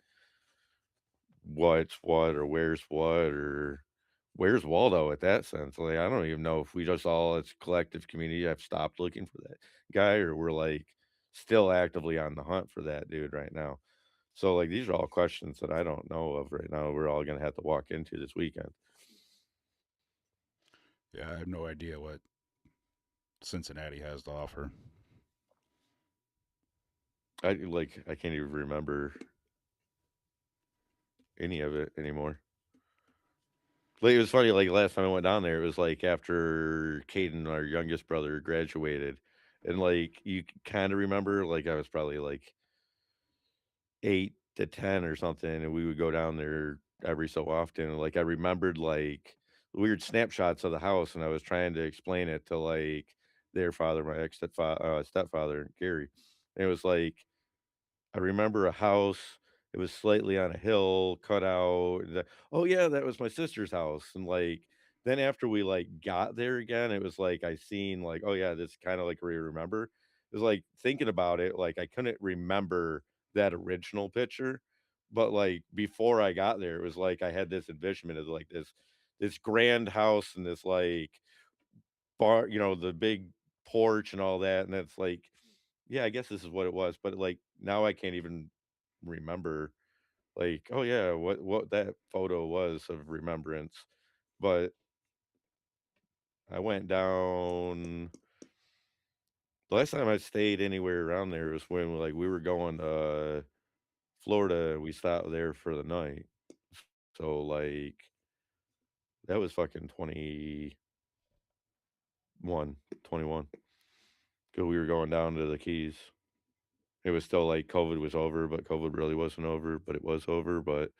what's what or where's Waldo at that sense. Like I don't even know if we just all as a collective community have stopped looking for that guy or we're like still actively on the hunt for that dude right now. So like these are all questions that I don't know of right now. We're all gonna have to walk into this weekend. Yeah, I have no idea what Cincinnati has to offer. I can't even remember any of it anymore. Like, it was funny, like, last time I went down there, it was, like, after Caden, our youngest brother, graduated, and, like, you kinda remember, like, I was probably, like, 8 to 10 or something, and we would go down there every so often, and, like, I remembered, like, weird snapshots of the house, and I was trying to explain it to, like, their father, my stepfather, Gary, and it was like I remember a house, it was slightly on a hill, cut out, and "Oh, yeah, that was my sister's house," and, like, then after we, like, got there again, it was like I seen, like, "Oh, yeah, this kinda like where you remember." It was like, thinking about it, like, I couldn't remember that original picture, but, like, before I got there, it was like I had this envisionment of, like, this grand house and this, like, the big porch and all that, and it's like, yeah, I guess this is what it was, but, like, now I can't even remember, like, oh, yeah, what that photo was of remembrance, but I went down the last time I stayed anywhere around there was when, like, we were going to Florida, and we stopped there for the night, so, like, that was fucking 21, 'cause we were going down to the Keys. It was still like COVID was over, but COVID really wasn't over, but it was over, but,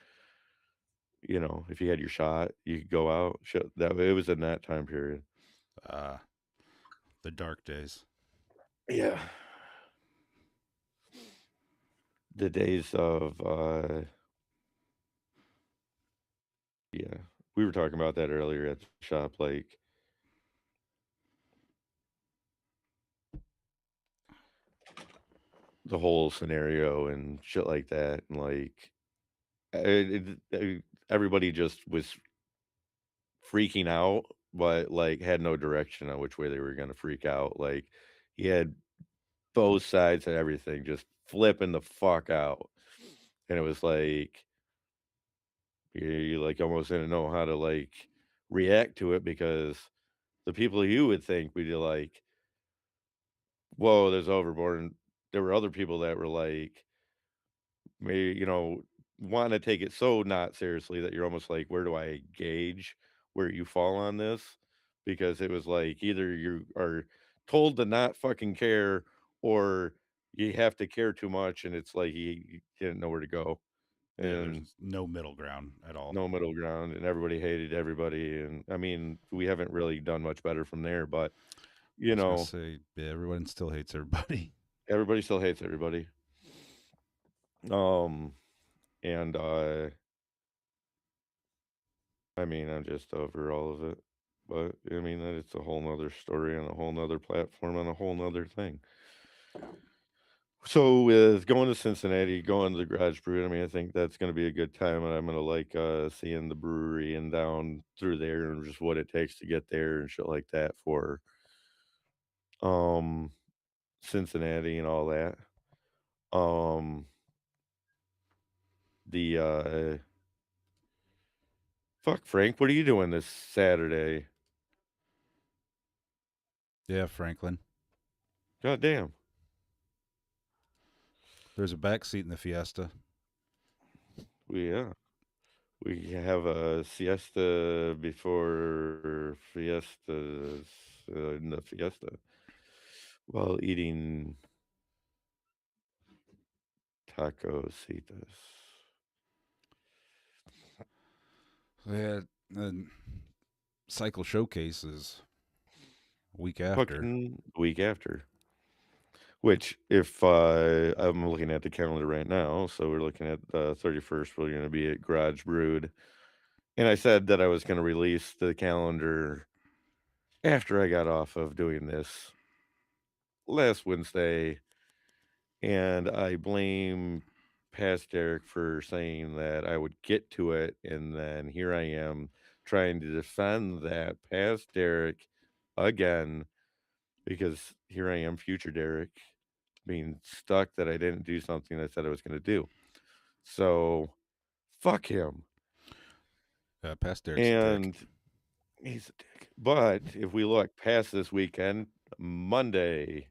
if you had your shot, you could go out. Shit, that it was in that time period. Uh, the dark days. Yeah. The days of, yeah, we were talking about that earlier at the shop, like, the whole scenario and shit like that, and, like, everybody just was freaking out, but, like, had no direction on which way they were gonna freak out, like, he had both sides of everything just flipping the fuck out, and it was like, you, like, almost didn't know how to, like, react to it because the people you would think would be like, "Whoa, there's overboard." there were other people that were like, may wanna take it so not seriously that you're almost like, "Where do I gauge where you fall on this?" Because it was like, either you are told to not fucking care, or you have to care too much, and it's like you didn't know where to go, Yeah, and there's no middle ground at all. no middle ground, and everybody hated everybody, and, I mean, we haven't really done much better from there, but, I you was gonna know, say, yeah, everyone still hates everybody. everybody still hates everybody. Um, and, I mean, I'm just over all of it. But I mean, that it's a whole nother story on a whole nother platform on a whole nother thing. So with going to Cincinnati, going to the Garage Brew, I mean, I think that's going to be a good time, and I'm going to like seeing the brewery and down through there and just what it takes to get there and shit like that for um Cincinnati and all that. Um the fuck Frank, what are you doing this Saturday? Yeah, Franklin. God damn. There's a back seat in the Fiesta. Yeah. We have a siesta before fiestas in the fiesta while eating tacositas. Yeah, and Cycle Showcase is a week after. Fucking week after. Which, if I'm looking at the calendar right now, so we're looking at the 31st, we're going to be at Garage Brewed. And I said that I was going to release the calendar after I got off of doing this last Wednesday. And I blame past Derek for saying that I would get to it, and then here I am trying to defend that past Derek again, because here I am, future Derek, being stuck that I didn't do something I said I was gonna do. So, fuck him, Past Derek's a dick. and he's a dick. But if we look past this weekend, Monday,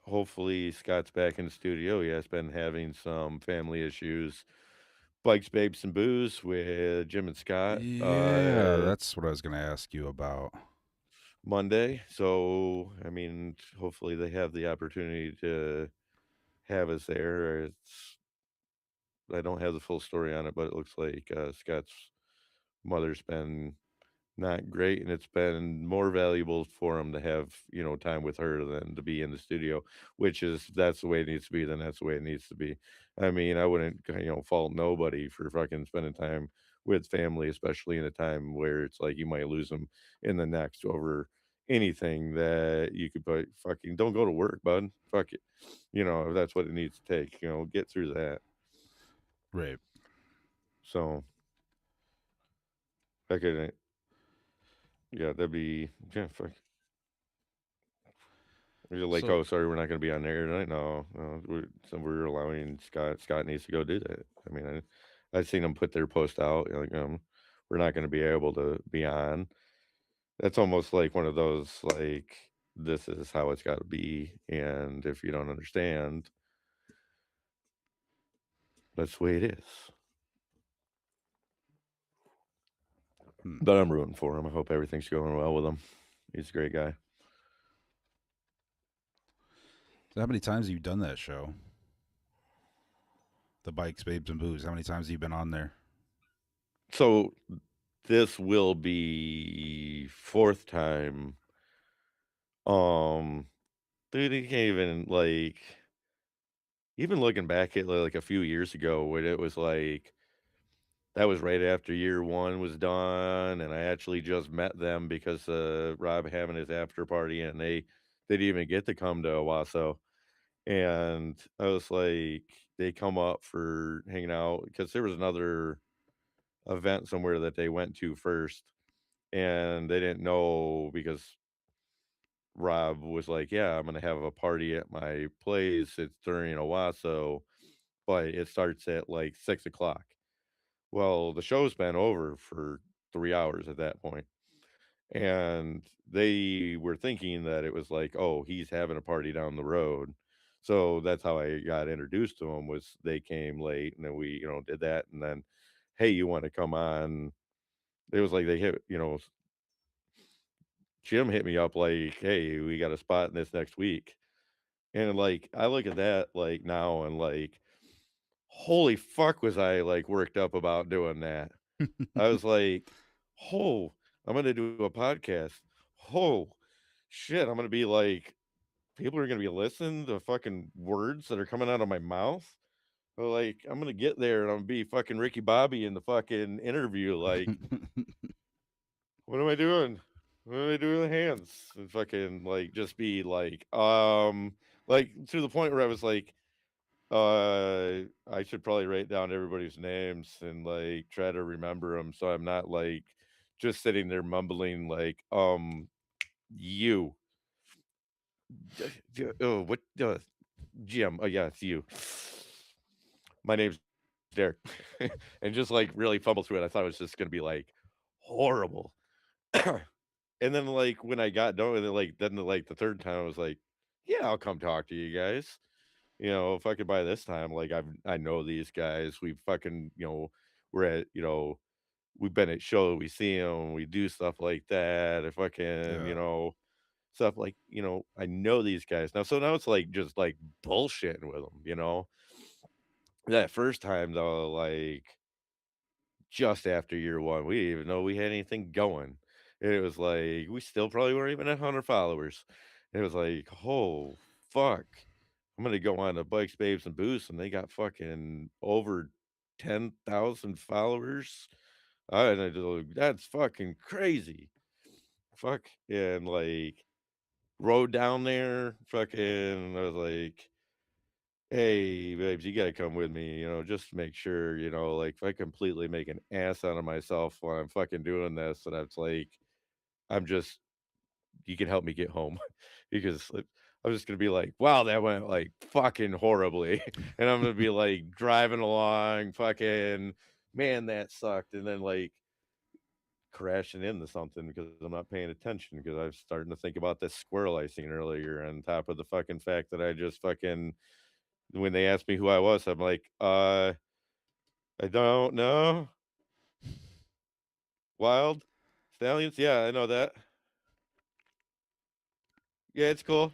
hopefully Scott's back in the studio. He has been having some family issues. Bikes, Babes, and Booze with Jim and Scott, Yeah, that's what I was gonna ask you about. Monday. So, I mean, hopefully they have the opportunity to have us there. I don't have the full story on it, but it looks like Scott's mother's been not great, and it's been more valuable for him to have, time with her than to be in the studio, which is that's the way it needs to be, then that's the way it needs to be. I mean, I wouldn't, fault nobody for fucking spending time with family, especially in a time where it's like you might lose them in the next over anything that you could put fucking don't go to work, bud. Fuck it. If that's what it needs to take, get through that. Right. So I could, yeah, that'd be, yeah, fuck. You're like, So, "Oh, sorry, we're not gonna be on air tonight." No, no, we're allowing Scott needs to go do that. I mean, I've seen them put their post out, like, "We're not gonna be able to be on." That's almost like one of those, like, "This is how it's gotta be, and if you don't understand, that's the way it is." hmm. But I'm rooting for him. I hope everything's going well with him. He's a great guy. So how many times have you done that show? The Bikes, Babes, and Booze. How many times have you been on there? So, this will be 4th time. Um, dude, he can't even, like even looking back at, like, a few years ago when it was like that was right after year 1 was done, and I actually just met them because, Rob having his after party, and they didn't even get to come to Owasso, and I was like they come up for hanging out because there was another event somewhere that they went to first, and they didn't know because Rob was like, "Yeah, I'm gonna have a party at my place. It's during Owasso, but it starts at like 6 o'clock." Well, the show's been over for 3 hours at that point, and they were thinking that it was like, oh, he's having a party down the road. So that's how I got introduced to them was they came late and then we, did that and then, hey, you want to come on? It was like they hit, Jim hit me up like, hey, we got a spot in this next week. And like I look at that like now and like, holy fuck was I like worked up about doing that. I was like, oh, I'm gonna do a podcast. Oh shit, I'm gonna be like people are gonna be listening to fucking words that are coming out of my mouth. Like, I'm gonna get there and I'm gonna be fucking Ricky Bobby in the fucking interview. Like, what am I doing? What am I doing with the hands? And fucking like just be like to the point where I was like, I should probably write down everybody's names and like try to remember them so I'm not like just sitting there mumbling like, you. Oh, what? Jim. Oh, yeah, it's you. My name's Derek. And just like really fumble through it. I thought it was just going to be like horrible. And then like when I got done with it, like then like the third time I was like, yeah, I'll come talk to you guys. Fucking by this time, like I know these guys. We fucking, we're at, we've been at shows, we see them, we do stuff like that. I fucking, Yeah. stuff like, I know these guys now. So now it's like just like bullshitting with them. That first time though, like just after year one, we didn't even know we had anything going. It was like we still probably weren't even at 100 followers. It was like, oh fuck. I'm gonna go on to Bikes, Babes, and Boost, and they got fucking over 10,000 followers. I do that's fucking crazy. Fuck. And like rode down there, fucking I was like, "Hey, babes, you gotta come with me, just to make sure, like, if I completely make an ass out of myself while I'm fucking doing this, and it's like, I'm just you can help me get home." Because, like, I'm just gonna be like, "Wow, that went, like, fucking horribly," and I'm gonna be, like, driving along, fucking, "Man, that sucked," and then, like, crashing into something because I'm not paying attention because I'm starting to think about this squirrel I seen earlier on top of the fucking fact that I just fucking when they asked me who I was, I'm like, I don't know. Wild Stallions? Yeah, I know that. Yeah, it's cool.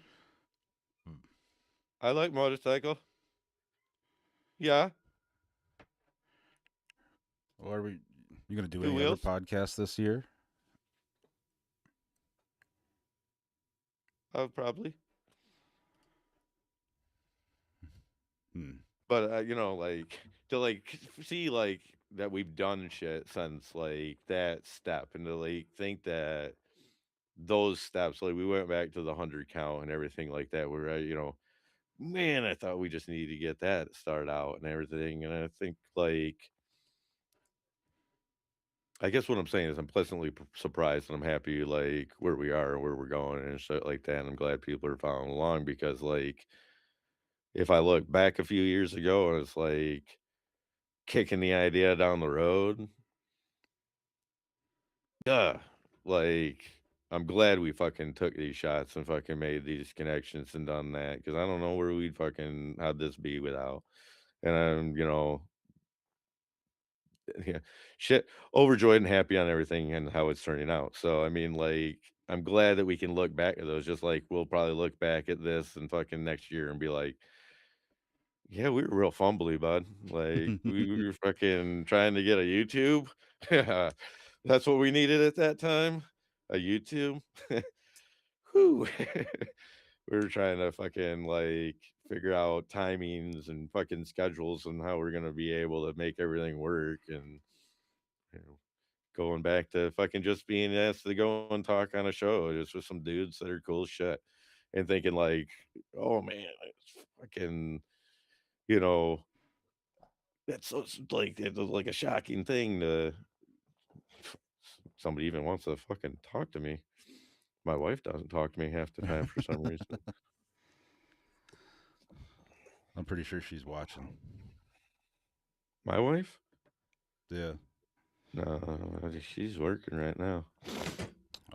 I like motorcycle. Yeah, Well, are we? You gonna do two any other wheels. podcasts this year? Probably. Hmm. But like to like see like that we've done shit since like that step, and to like think that those steps, like we went back to the 100 count and everything like that. Where man, I thought we just needed to get that started out and everything, and I think like I guess what I'm saying is I'm pleasantly surprised and I'm happy like where we are and where we're going and shit like that. And I'm glad people are following along because like if I look back a few years ago and it's like kicking the idea down the road, duh, like I'm glad we fucking took these shots and fucking made these connections and done that because I don't know where we'd fucking how'd this be without. And I'm, yeah, shit, overjoyed and happy on everything and how it's turning out. So, I mean, like, I'm glad that we can look back at those, just like we'll probably look back at this and fucking next year and be like, yeah, we were real fumbly, bud. Like, we were fucking trying to get a YouTube. Yeah, that's what we needed at that time. A YouTube. Whew. We were trying to fucking like figure out timings and fucking schedules and how we're gonna be able to make everything work and you know going back to fucking just being asked to go and talk on a show just with some dudes that are cool as shit and thinking like, oh man, it's fucking, you know, that's so like it was like a shocking thing to somebody even wants to fucking talk to me. My wife doesn't talk to me half the time for some reason. I'm pretty sure she's watching. My wife? Yeah. No, she's working right now.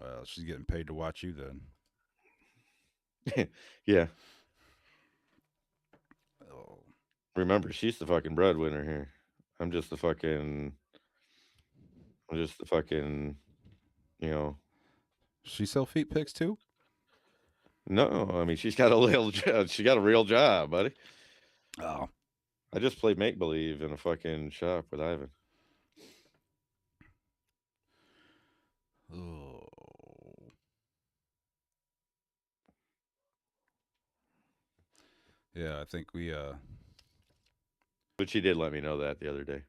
Well, she's getting paid to watch you then. Yeah, Oh, Remember, she's the fucking breadwinner here. I'm just the fucking I'm just the fucking, you know. she sell feet pics too? No, I mean she's got a real job. She got a real job, buddy. Oh, I just played make believe in a fucking shop with Ivan. oh, yeah. I think we. But she did let me know that the other day.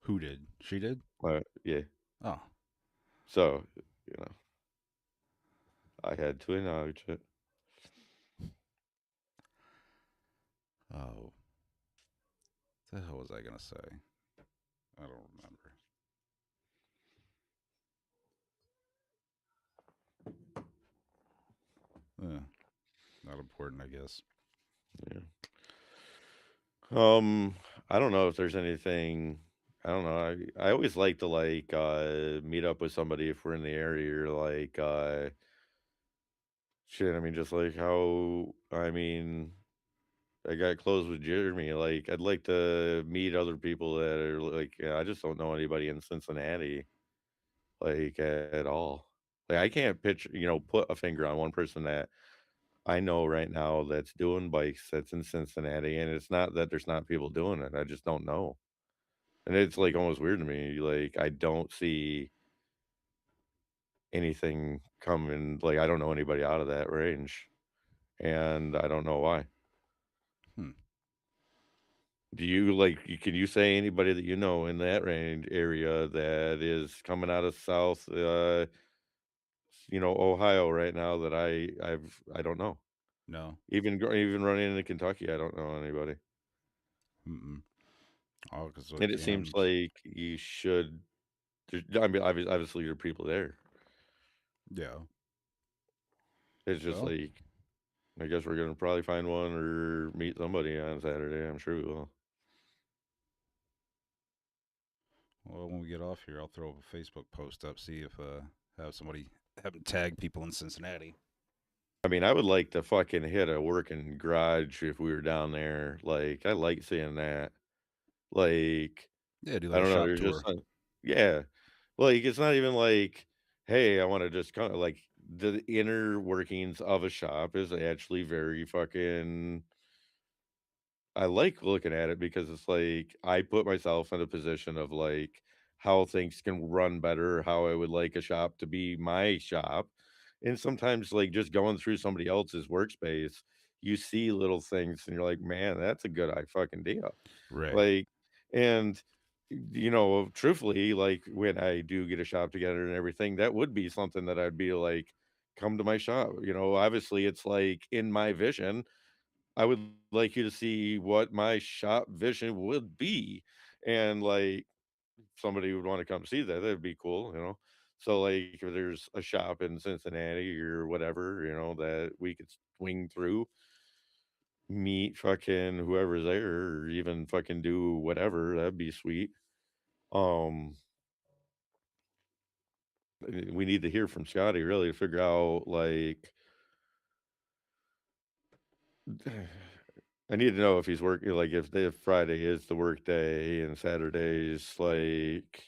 Who did? She did. Yeah. Oh, So, you know, I had to acknowledge it. oh. What the hell was I gonna say? I don't remember. Eh, not important, I guess. Yeah. Um, I don't know if there's anything. I don't know. I always like to meet up with somebody if we're in the area or shit. I mean, just like how I got close with Jeremy. Like, I'd like to meet other people that are like, yeah, I just don't know anybody in Cincinnati, like, at all. Like, I can't put a finger on one person that I know right now that's doing bikes that's in Cincinnati. And it's not that there's not people doing it. I just don't know. And it's like almost weird to me. Like, I don't see anything coming. Like, I don't know anybody out of that range. And I don't know why. Hmm. Do you can you say anybody that you know in that range area that is coming out of South, Ohio right now that I don't know. No. Even running into Kentucky, I don't know anybody. Mm-mm. Oh, because And it seems Cam's. like you should. I mean, obviously, there are people there. Yeah. It's just Well, like I guess we're gonna probably find one or meet somebody on Saturday. I'm sure we will. well, when we get off here, I'll throw a Facebook post up, see if have somebody have them tag people in Cincinnati. I mean, I would like to fucking hit a working garage if we were down there. Like, I like seeing that. Like, Yeah, do I like a don't know, shop there's just tour. yeah. Like, it's not even like, "Hey, I wanna just kinda" like, the inner workings of a shop is actually very fucking I like looking at it because it's like, I put myself in a position of, like, how things can run better, how I would like a shop to be my shop, and sometimes, like, just going through somebody else's workspace, you see little things and you're like, "Man, that's a good fucking deal." Right. Like, and, truthfully, like, when I do get a shop together and everything, that would be something that I'd be like, "Come to my shop," obviously, it's like in my vision, I would like you to see what my shop vision would be, and, like, somebody would wanna come see that, that'd be cool. So, like, if there's a shop in Cincinnati or whatever, that we could swing through, meet fucking whoever's there, or even fucking do whatever, that'd be sweet. Um, we need to hear from Scotty really to figure out, like I need to know if he's working, like, if Friday is the work day and Saturday's, like,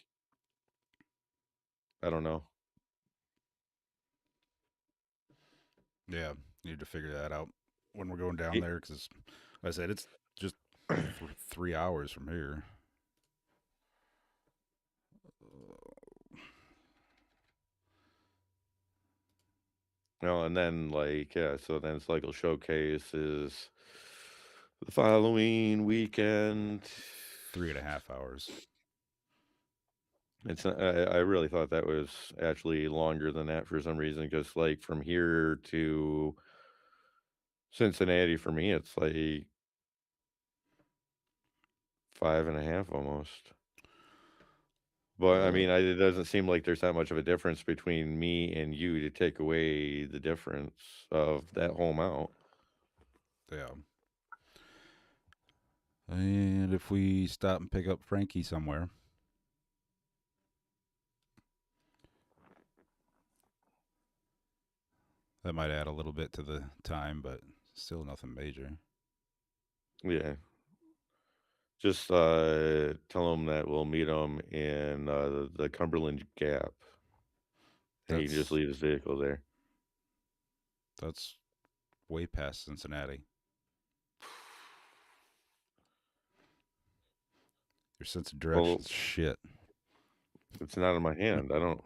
I don't know. Yeah, need to figure that out when we're going down He there because, like I said, it's just 3 hours from here. and then, like, yeah, so then Cycle Showcase is the following weekend. 3.5 hours. I really thought that was actually longer than that for some reason, because like, from here to Cincinnati for me, it's like 5.5 almost. But, I Well, mean, it doesn't seem like there's that much of a difference between me and you to take away the difference of that whole amount. yeah. And if we stop and pick up Frankie somewhere, that might add a little bit to the time, but still nothing major. Yeah. Just, tell him that we'll meet him in, the Cumberland Gap, and he can just That's leave his vehicle there. that's way past Cincinnati. Your sense of Well, direction's shit. it's not in my hand. I don't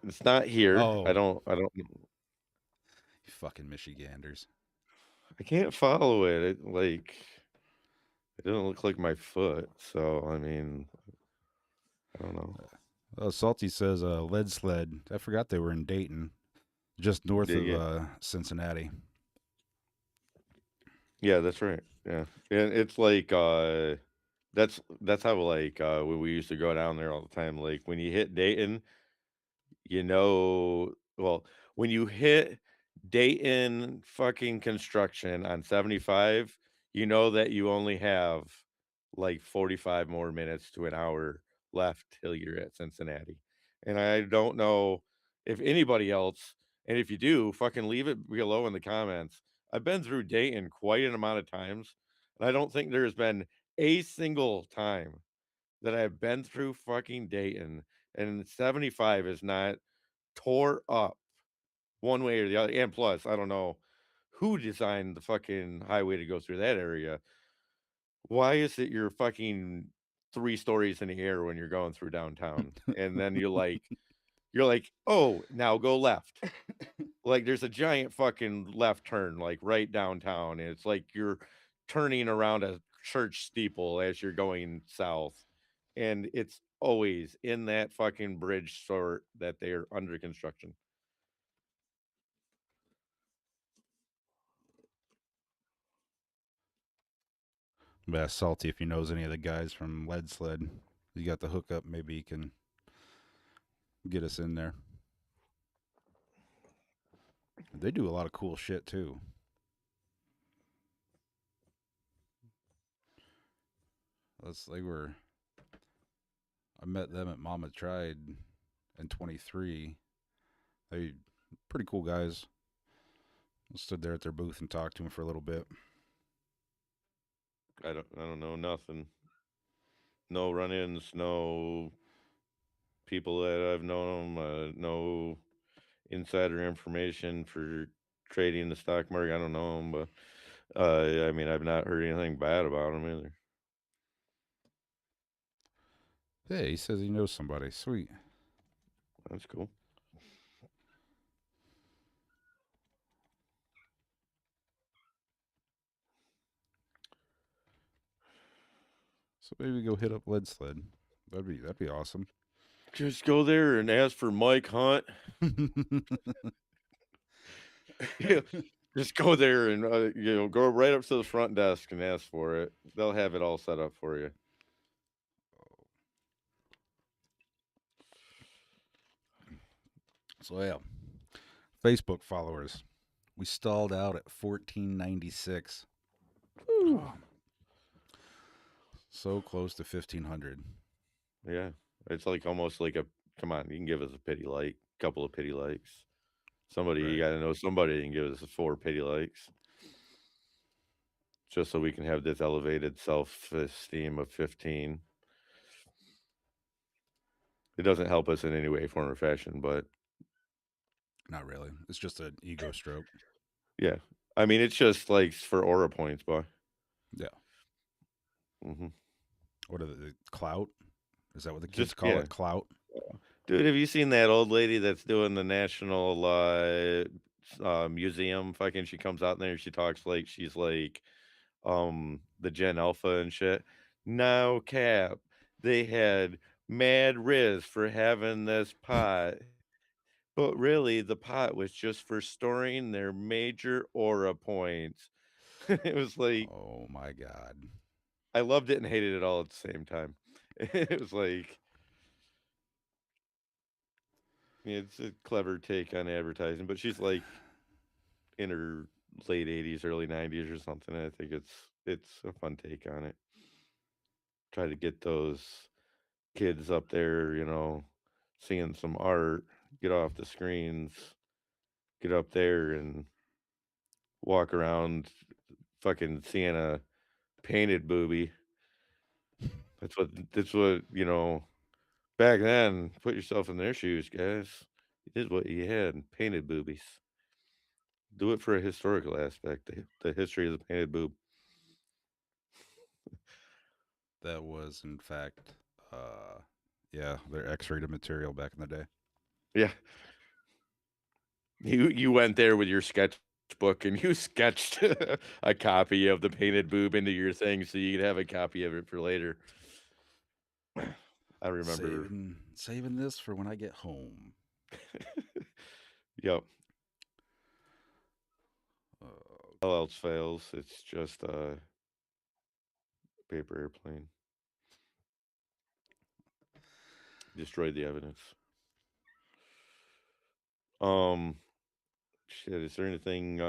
it's not here. I Oh, don't I don't you fucking Michiganders. I can't follow it. It doesn't look like my foot, so, I mean, I don't know. Salty says lead sled. I forgot they were in Dayton, just north Yeah, of yeah. Cincinnati. Yeah, that's right. Yeah. And it's like, that's how, like, when we used to go down there all the time, like, when you hit Dayton, well, when you hit Dayton fucking construction on 75, you know that you only have, like, 45 more minutes to an hour left till you're at Cincinnati, and I don't know if anybody else, and if you do, fucking leave it below in the comments. I've been through Dayton quite an amount of times, and I don't think there's been a single time that I've been through fucking Dayton, and 75 is not tore up one way or the other, and plus, I don't know who designed the fucking highway to go through that area. Why is it you're fucking 3 stories in the air when you're going through downtown? And then you're like, "Oh, now go left." Like, there's a giant fucking left turn, like, right downtown, and it's like you're turning around a church steeple as you're going south, and it's always in that fucking bridge sort that they're under construction. But ask Salty if he knows any of the guys from Lead Sled. You got the hookup. Maybe he can get us in there. They do a lot of cool shit too. That's like where I met them at Mama Tried in 23. They pretty cool guys. I stood there at their booth and talked to them for a little bit. I don't know nothing. No run-ins, no people that I've known, no insider information for trading the stock market. I don't know them, but, I mean, I've not heard anything bad about them either. Hey, he says he knows somebody. Sweet. That's cool. So maybe go hit up Lead Sled. That'd be awesome. Just go there and ask for Mike Hunt. Yeah, just go there and, go right up to the front desk and ask for it. They'll have it all set up for you. So yeah, Facebook followers. We stalled out at 1496. Woo. Oh, so close to 1500. Yeah, it's like almost like a come on, you can give us a pity like, couple of pity likes. Somebody you Right. gotta know somebody that can give us 4 pity likes, just so we can have this elevated self-esteem of 15. It doesn't help us in any way, form, or fashion, but Not really. It's just an ego stroke. yeah. I mean, it's just like for aura points, boy. Yeah. Mhm. What are the clout? Is that what the kids Just call yeah. it? Clout? Dude, have you seen that old lady that's doing the national, museum? Fucking she comes out there and she talks like she's like, the Gen Alpha and shit. No cap. They had mad riz for having this pot, but really the pot was just for storing their major aura points. It was like Oh my god. I loved it and hated it all at the same time. It was like, yeah, it's a clever take on advertising, but she's like in her late 80s, early 90s or something. I think it's a fun take on it. Try to get those kids up there, seeing some art, get off the screens, get up there and walk around fucking seeing a painted booby. That's what, back then, put yourself in their shoes, guys. You did what you had, painted boobies. Do it for a historical aspect, the history of the painted boob. That was, in fact, uh, yeah, their X-rated material back in the day. Yeah, you went there with your sketchbook and you sketched a copy of the painted boob into your thing so you could have a copy of it for later. I remember. Saving this for when I get home. Yep. Uh, All else fails, it's just a paper airplane. Destroyed the evidence. Um, shit, is there anything,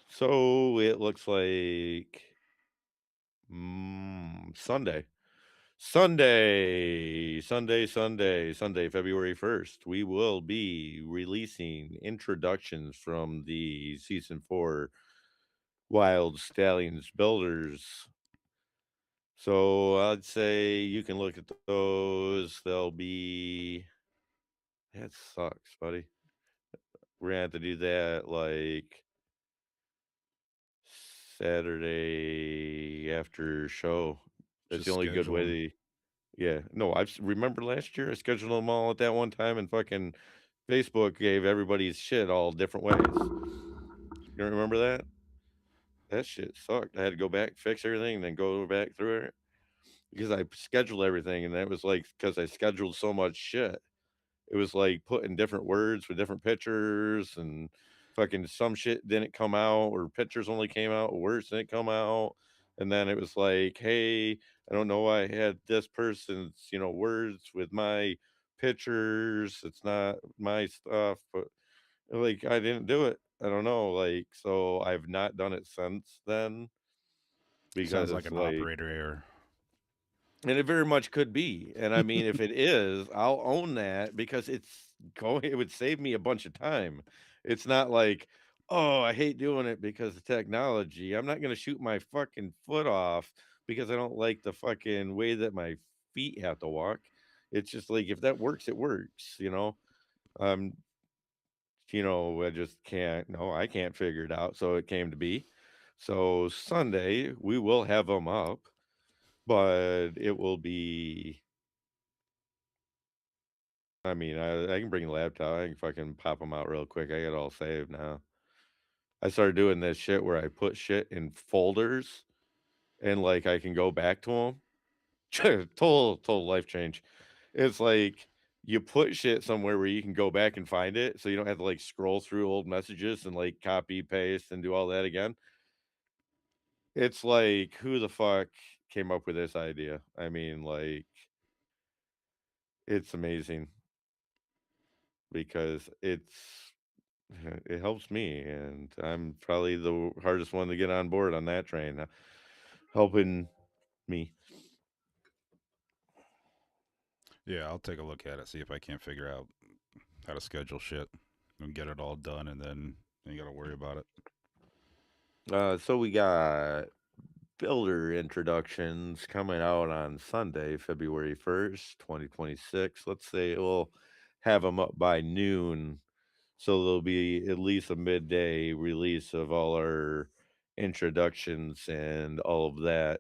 so it looks like, Sunday. Sunday, February 1st, we will be releasing introductions from the season 4 Wyld Stallions builders. So I'd say you can look at those. They'll be that sucks, buddy. We're gonna have to do that like Saturday after show. That's just the only good schedule way them. to. Yeah, no, remember last year I scheduled them all at that one time and fucking Facebook gave everybody's shit all different ways. You don't remember that? That shit sucked. I had to go back, fix everything, and then go back through it because I scheduled everything, and that was like because I scheduled so much shit. It was like putting different words with different pictures and fucking some shit didn't come out or pictures only came out, words didn't come out. And then it was like, hey, I don't know why I had this person's, words with my pictures. It's not my stuff, but like I didn't do it. I don't know. Like, so I've not done it since then because Sounds like it's an like operator error. and it very much could be, and I mean, if it is, I'll own that because it would save me a bunch of time. It's not like, "Oh, I hate doing it because of technology." I'm not gonna shoot my fucking foot off because I don't like the fucking way that my feet have to walk. It's just like, if that works, it works, you know? Um, I just can't no, I can't figure it out, so it came to be. So, Sunday, we will have them up, but it will be I mean, I can bring a laptop. I can fucking pop them out real quick. I got it all saved now. I started doing this shit where I put shit in folders and like I can go back to them. Total life change. It's like you put shit somewhere where you can go back and find it, so you don't have to like scroll through old messages and like copy paste and do all that again. It's like who the fuck came up with this idea? I mean, like it's amazing because it helps me, and I'm probably the hardest one to get on board on that train, helping me. Yeah, I'll take a look at it, see if I can't figure out how to schedule shit and get it all done, and then you got to worry about it. So we got builder introductions coming out on Sunday, February 1st, 2026. Let's say we'll have them up by noon, so there'll be at least a midday release of all our introductions and all of that.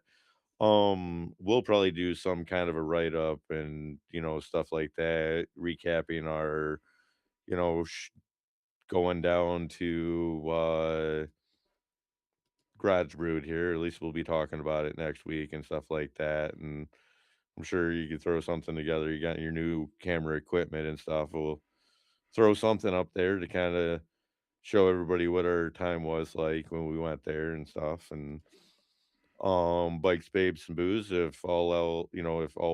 We'll probably do some kind of a write up and, stuff like that, recapping our, you know, sh- going down to Garage Brood here. At least we'll be talking about it next week and stuff like that. And I'm sure you could throw something together. You got your new camera equipment and stuff. We'll throw something up there to kind of show everybody what our time was like when we went there and stuff. And bikes, babes, and booze. If all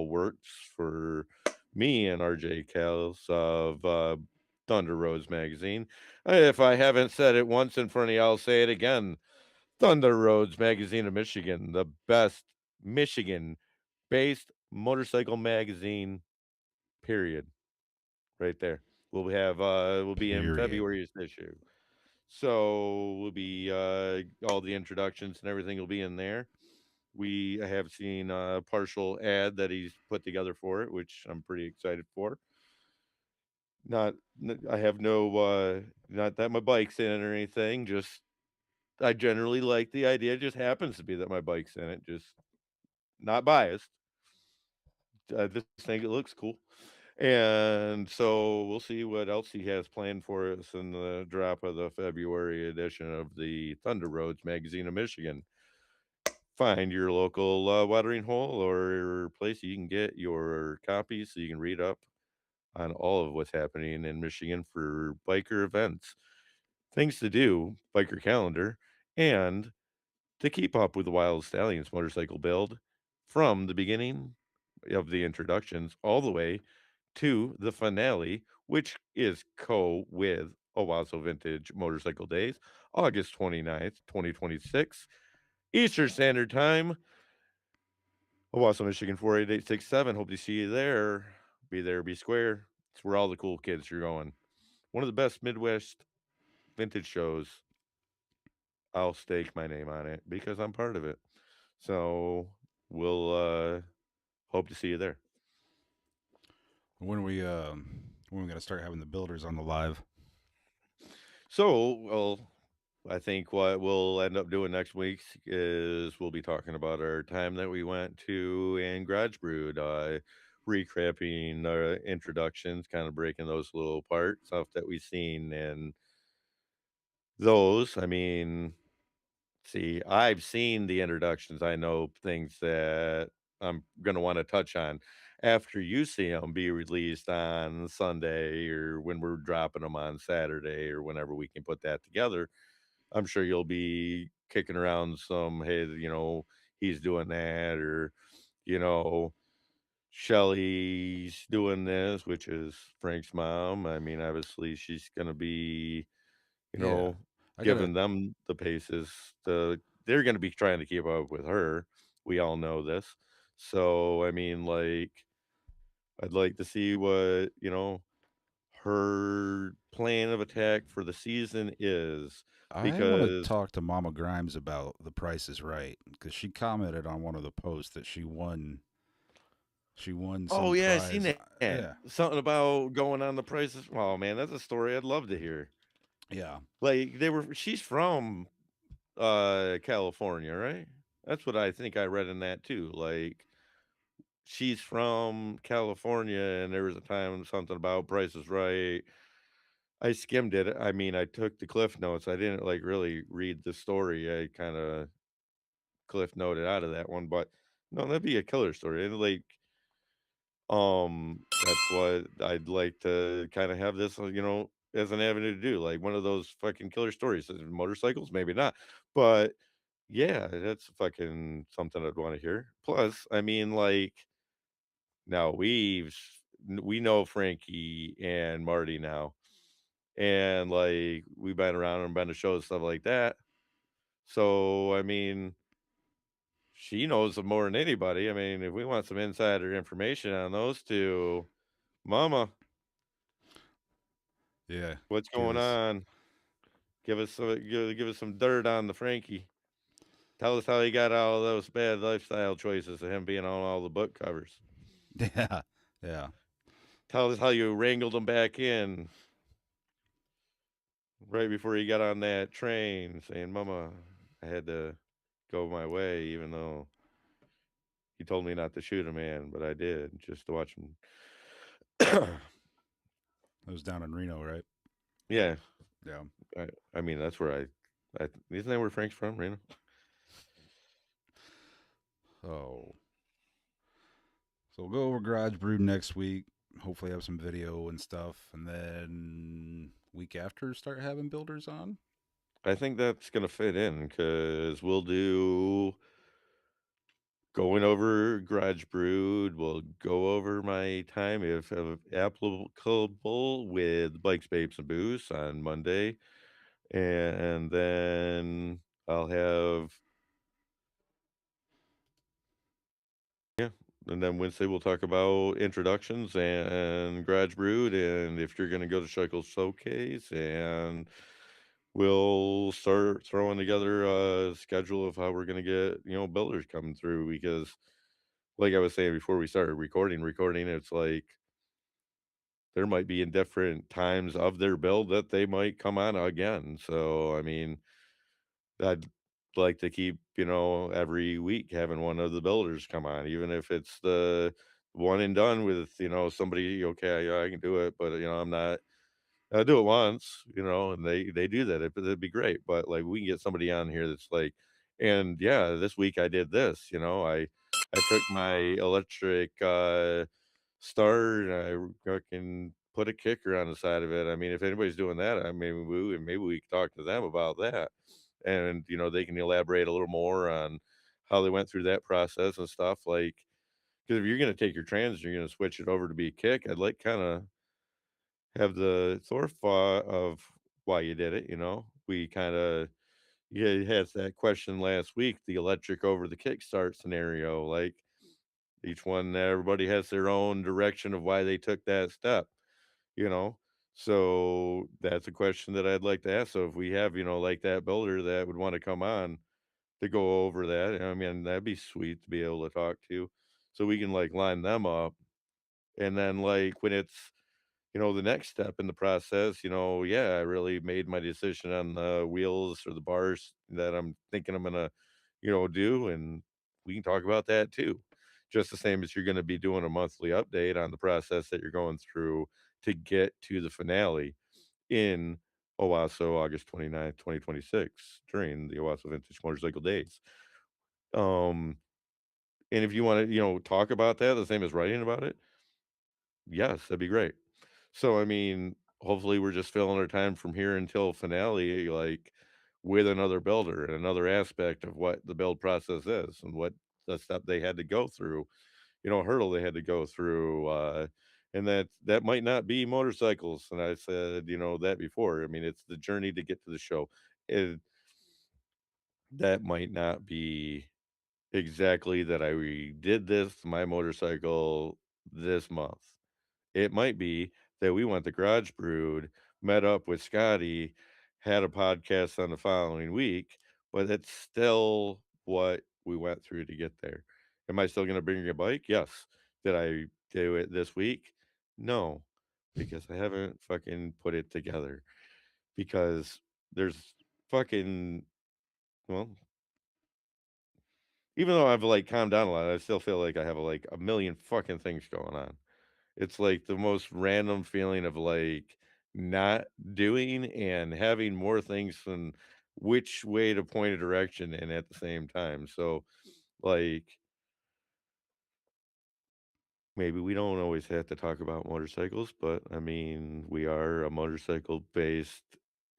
works for me and RJ Cals of Thunder Roads Magazine. If I haven't said it once in front of you, I'll say it again. Thunder Roads Magazine of Michigan, the best Michigan-based motorcycle magazine. Period. Right there. We'll be in Period. February's issue. So we'll be all the introductions and everything will be in there. We have seen a partial ad that he's put together for it, which I'm pretty excited for. Not, I have no, not that my bike's in it or anything. Just I generally like the idea. It just happens to be that my bike's in it. Just not biased. I just think it looks cool. And so we'll see what else he has planned for us in the drop of the February edition of the Thunder Roads Magazine of Michigan. Find your local watering hole or place you can get your copies so you can read up on all of what's happening in Michigan for biker events, things to do, biker calendar, and to keep up with the Wyld Stallions motorcycle build from the beginning of the introductions all the way to the finale, which is with Owasso Vintage Motorcycle Days, August 29th, 2026, Eastern Standard Time, Owasso, Michigan 48867. Hope to see you there. Be there, be square. It's where all the cool kids are going. One of the best Midwest vintage shows. I'll stake my name on it because I'm part of it. So we'll hope to see you there. When we gonna start having the builders on the live? So, well, I think what we'll end up doing next week is we'll be talking about our time that we went to and Garage Brewed, recapping introductions, kind of breaking those little apart, stuff that we've seen and those. I mean, see, I've seen the introductions. I know things that I'm gonna wanna touch on after you see them be released on Sunday or when we're dropping them on Saturday or whenever we can put that together. I'm sure you'll be kicking around some, "Hey, he's doing that," or, you know, "Shelly's doing this," which is Frank's mom. I mean, obviously, she's gonna be you Yeah, know, I gotta. giving them the paces they're gonna be trying to keep up with her. We all know this. So, I mean, like, I'd like to see what, her plan of attack for the season is I want to because talk to Mama Grimes about The Price is Right because she commented on one of the posts that she won. She won oh, some yeah, I seen prize. that. Yeah, Something about going on the prices. Oh, man, that's a story I'd love to hear. yeah. Like, she's from, California, right? That's what I think I read in that too, like she's from California, and there was a time something about Price is Right. I skimmed it. I mean, I took the cliff notes. I didn't like really read the story. I kind of cliff noted out of that one, but no, that'd be a killer story. And like, that's what I'd like to kind of have this, as an avenue to do, like one of those fucking killer stories. Motorcycles, maybe not, but yeah, that's fucking something I'd want to hear. Plus, I mean, like now we know Frankie and Marty now, and, like, we've been around and been to shows, stuff like that. So, I mean, she knows them more than anybody. I mean, if we want some insider information on those 2, "Mama, Yeah, what's give going us. on? Give us some dirt on the Frankie. Tell us how he got all those bad lifestyle choices of him being on all the book covers. Yeah, yeah. Tell us how you wrangled him back in right before he got on that train saying, "Mama, I had to go my way even though he told me not to shoot a man, but I did just to watch him." It was down in Reno, right? Yeah, Yeah. I mean, that's where I isn't that where Frank's from, Reno? Oh, so we'll go over Garage Brew next week. Hopefully, have some video and stuff, and then week after start having builders on. I think that's gonna fit in because we'll do going over Garage Brewed, we'll go over my time if applicable with Bikes, Babes, and Booze on Monday, and then I'll have yeah, and then Wednesday we'll talk about introductions and Garage Brewed, and if you're gonna go to Shuckle Showcase, and we'll start throwing together a schedule of how we're gonna get, builders coming through because like I was saying before we started recording, it's like there might be in different times of their build that they might come on again. So, I mean, I'd like to keep, every week having one of the builders come on, even if it's the one and done with, somebody, okay, yeah, I can do it, but I'm not I do it once, and they do that, it'd be great, but, like, we can get somebody on here that's like, "And, yeah, this week I did this," I took my electric, starter and I fucking put a kicker on the side of it. I mean, if anybody's doing that, I mean, maybe we could talk to them about that, and, they can elaborate a little more on how they went through that process and stuff, like, because if you're gonna take your trans and you're gonna switch it over to be a kick, I'd like kinda have the forethought of why you did it. We kinda you had that question last week, the electric over the kickstart scenario, like, each one everybody has their own direction of why they took that step, you know? So, that's a question that I'd like to ask, so if we have, like, that builder that would wanna come on to go over that, I mean, that'd be sweet to be able to talk to, so we can, like, line them up, and then, like, when it's the next step in the process, yeah, I really made my decision on the wheels or the bars that I'm thinking I'm gonna, do, and we can talk about that too. Just the same as you're gonna be doing a monthly update on the process that you're going through to get to the finale in Owasso, August 29th, 2026, during the Owasso Vintage Motorcycle Days. Um, and if you wanna, talk about that the same as writing about it, yes, that'd be great. So, I mean, hopefully we're just filling our time from here until finale, like, with another builder and another aspect of what the build process is and what the step they had to go through, hurdle they had to go through, and that might not be motorcycles, and I said, that before. I mean, it's the journey to get to the show. And that might not be exactly that I did this, my motorcycle, this month. It might be that we went to Garage Brewed, met up with Scotty, had a podcast on the following week, but it's still what we went through to get there. Am I still gonna bring your bike? Yes. Did I do it this week? No, because I haven't fucking put it together because there's fucking well, even though I've, like, calmed down a lot, I still feel like I have, like, a million fucking things going on. It's like the most random feeling of, like, not doing and having more things than which way to point a direction in at the same time. So, like, maybe we don't always have to talk about motorcycles, but, I mean, we are a motorcycle-based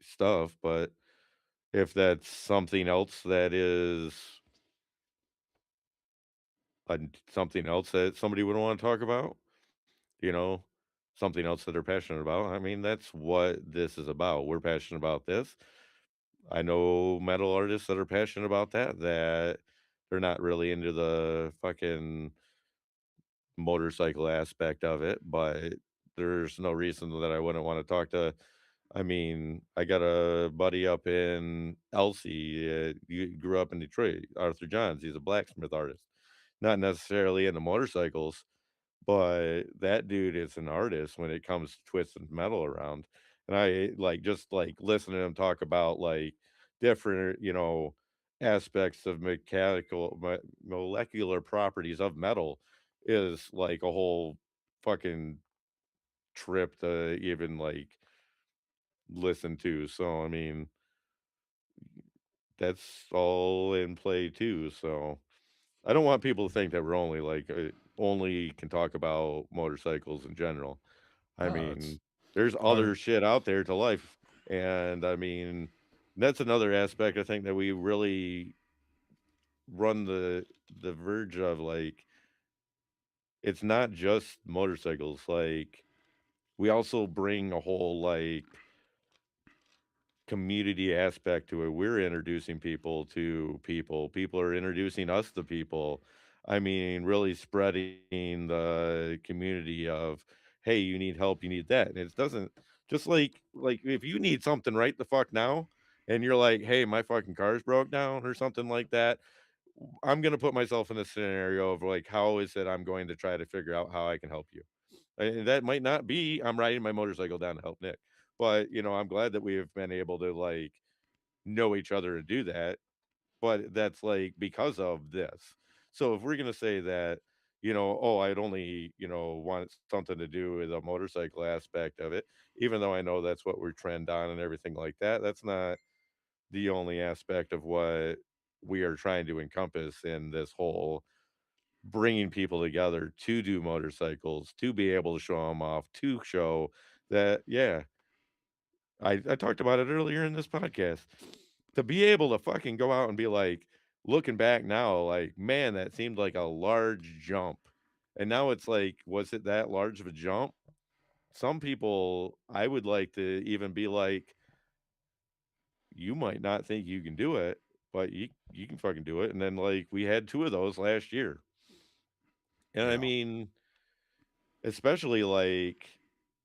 stuff, but if that's something else that is something else that somebody would wanna talk about, you know, something else that they're passionate about, I mean, that's what this is about. We're passionate about this. I know metal artists that are passionate about that, that they're not really into the fucking motorcycle aspect of it, but there's no reason that I wouldn't wanna talk to. I mean, I got a buddy up in Elsie, he grew up in Detroit, Arthur Johns, he's a blacksmith artist. Not necessarily into motorcycles, but that dude is an artist when it comes to twisting metal around, and I, like, just, like, listening to him talk about, like, different, aspects of mechanical molecular properties of metal is, like, a whole fucking trip to even, like, listen to, so, I mean, that's all in play too, so I don't want people to think that we're only, like, only can talk about motorcycles in general. I No, it's mean, there's I other shit out there to life, and, I mean, that's another aspect I think that we really run the verge of, like, it's not just motorcycles, like, we also bring a whole, like, community aspect to it. We're introducing people to people. People are introducing us to people. I mean, really spreading the community of, "Hey, you need help, you need that." And it doesn't just like if you need something right the fuck now, and you're like, "Hey, my fucking car's broke down," or something like that, I'm gonna put myself in a scenario of, like, how is it I'm going to try to figure out how I can help you? And that might not be I'm riding my motorcycle down to help Nick, but, I'm glad that we have been able to, like, know each other and do that, but that's, like, because of this. So if we're gonna say that, "Oh, I'd only, want something to do with a motorcycle aspect of it," even though I know that's what we're trend on and everything like that, that's not the only aspect of what we are trying to encompass in this whole bringing people together to do motorcycles, to be able to show them off, to show that, yeah, I talked about it earlier in this podcast. To be able to fucking go out and be like, looking back now, like, man, that seemed like a large jump. And now it's like, was it that large of a jump? Some people, I would like to even be like, you might not think you can do it, but you can fucking do it. And then like we had 2 of those last year. And I Yeah. mean, especially like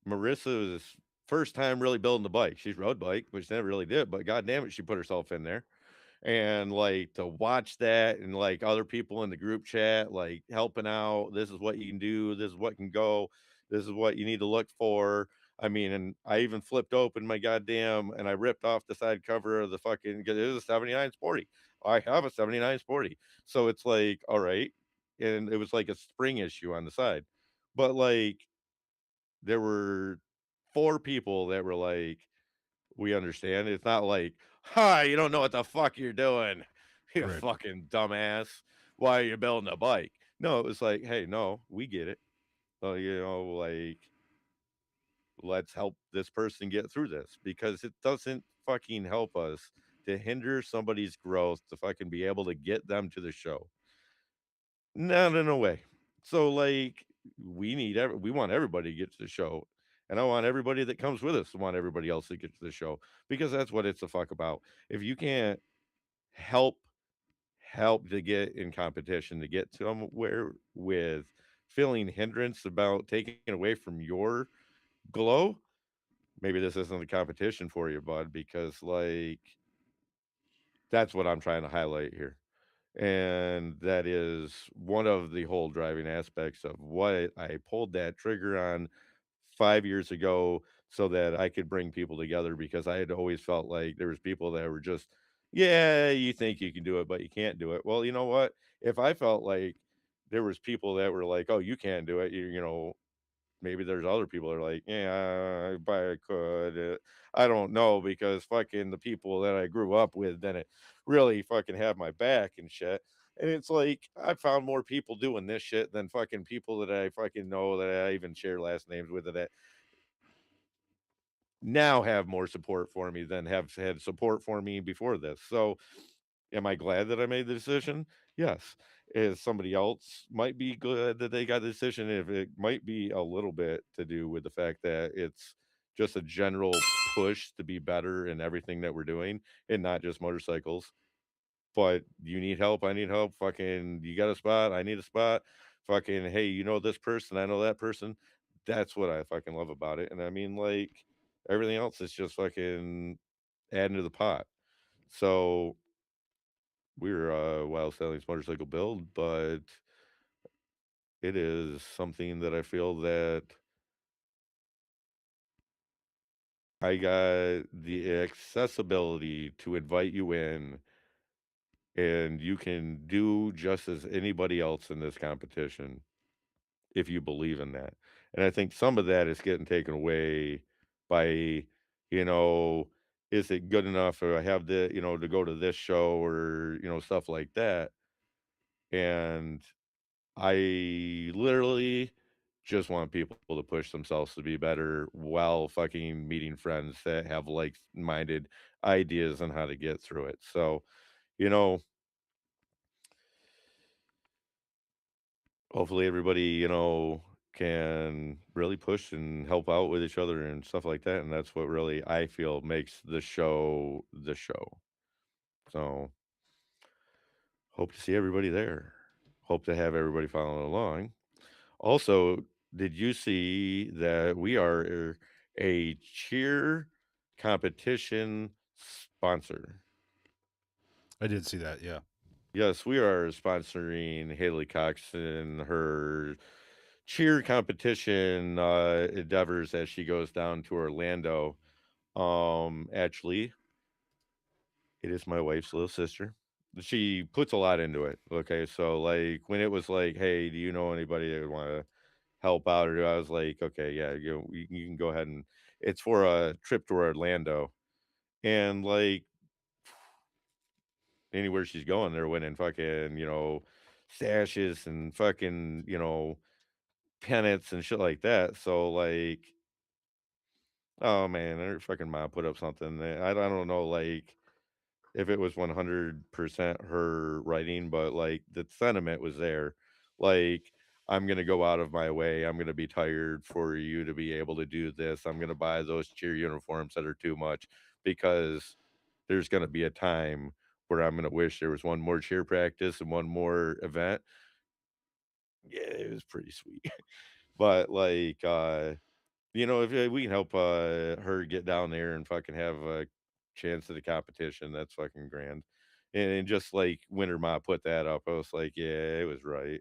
Marissa's first time really building the bike. She's rode bike, but she never really did. But god damn it, she put herself in there. And like to watch that and like other people in the group chat, like helping out, this is what you can do, this is what can go, this is what you need to look for. I mean, and I even flipped open my goddamn and I ripped off the side cover of the fucking because it was a 79 Sporty. I have a 79 Sporty. So it's like, all right. And it was like a spring issue on the side. But like there were 4 people that were like, we understand. It's not like, "Ha, you don't know what the fuck you're doing, you Right. fucking dumbass. Why are you building a bike?" No, it was like, "Hey, no, we get it. Like, let's help this person get through this because it doesn't fucking help us to hinder somebody's growth to fucking be able to get them to the show. Not in a way. So, like, we want everybody to get to the show, and I want everybody that comes with us to want everybody else to get to the show because that's what it's the fuck about. If you can't help to get in competition, to get somewhere with feeling hindrance about taking away from your glow, maybe this isn't a competition for you, bud, because, like, that's what I'm trying to highlight here. And that is one of the whole driving aspects of what I pulled that trigger on 5 years ago so that I could bring people together because I had always felt like there was people that were just, "Yeah, you think you can do it, but you can't do it." Well, you know what? If I felt like there was people that were like, "Oh, you can't do it," maybe there's other people that are like, "Yeah, I probably could." I don't know because fucking the people that I grew up with didn't really fucking have my back and shit. And it's like I found more people doing this shit than fucking people that I fucking know that I even share last names with that now have more support for me than have had support for me before this. So am I glad that I made the decision? Yes. Is somebody else might be glad that they got the decision if it might be a little bit to do with the fact that it's just a general push to be better in everything that we're doing and not just motorcycles. But you need help, I need help. Fucking you got a spot, I need a spot. Fucking hey, you know this person, I know that person. That's what I fucking love about it. And I mean, like everything else is just fucking adding to the pot. So we're a Wild Stallions motorcycle build, but it is something that I feel that I got the accessibility to invite you in, and you can do just as anybody else in this competition if you believe in that. And I think some of that is getting taken away by, you know, is it good enough or I have to go to this show or, stuff like that. And I literally just want people to push themselves to be better while fucking meeting friends that have like-minded ideas on how to get through it. So, you know, hopefully everybody, can really push and help out with each other and stuff like that. And that's what really I feel makes the show the show. So hope to see everybody there. Hope to have everybody following along. Also, did you see that we are a cheer competition sponsor. I did see that. Yeah. Yes, we are sponsoring Haley Cox in her cheer competition endeavors as she goes down to Orlando. Actually, it is my wife's little sister. She puts a lot into it. Okay, so like when it was like, "Hey, do you know anybody that would want to help out?" Or I was like, "Okay, yeah, you can go ahead and it's for a trip to Orlando." And like anywhere she's going, they're winning fucking, sashes and fucking, pennants and shit like that. So like, oh man, her fucking mom put up something. I don't know, like if it was 100% her writing, but like the sentiment was there. Like, I'm gonna go out of my way. I'm gonna be tired for you to be able to do this. I'm gonna buy those cheer uniforms that are too much because there's gonna be a time where I'm gonna wish there was one more cheer practice and one more event. Yeah, it was pretty sweet. But like, if we can help her get down there and fucking have a chance at the competition, that's fucking grand. And just like when her ma put that up, I was like, yeah, it was right.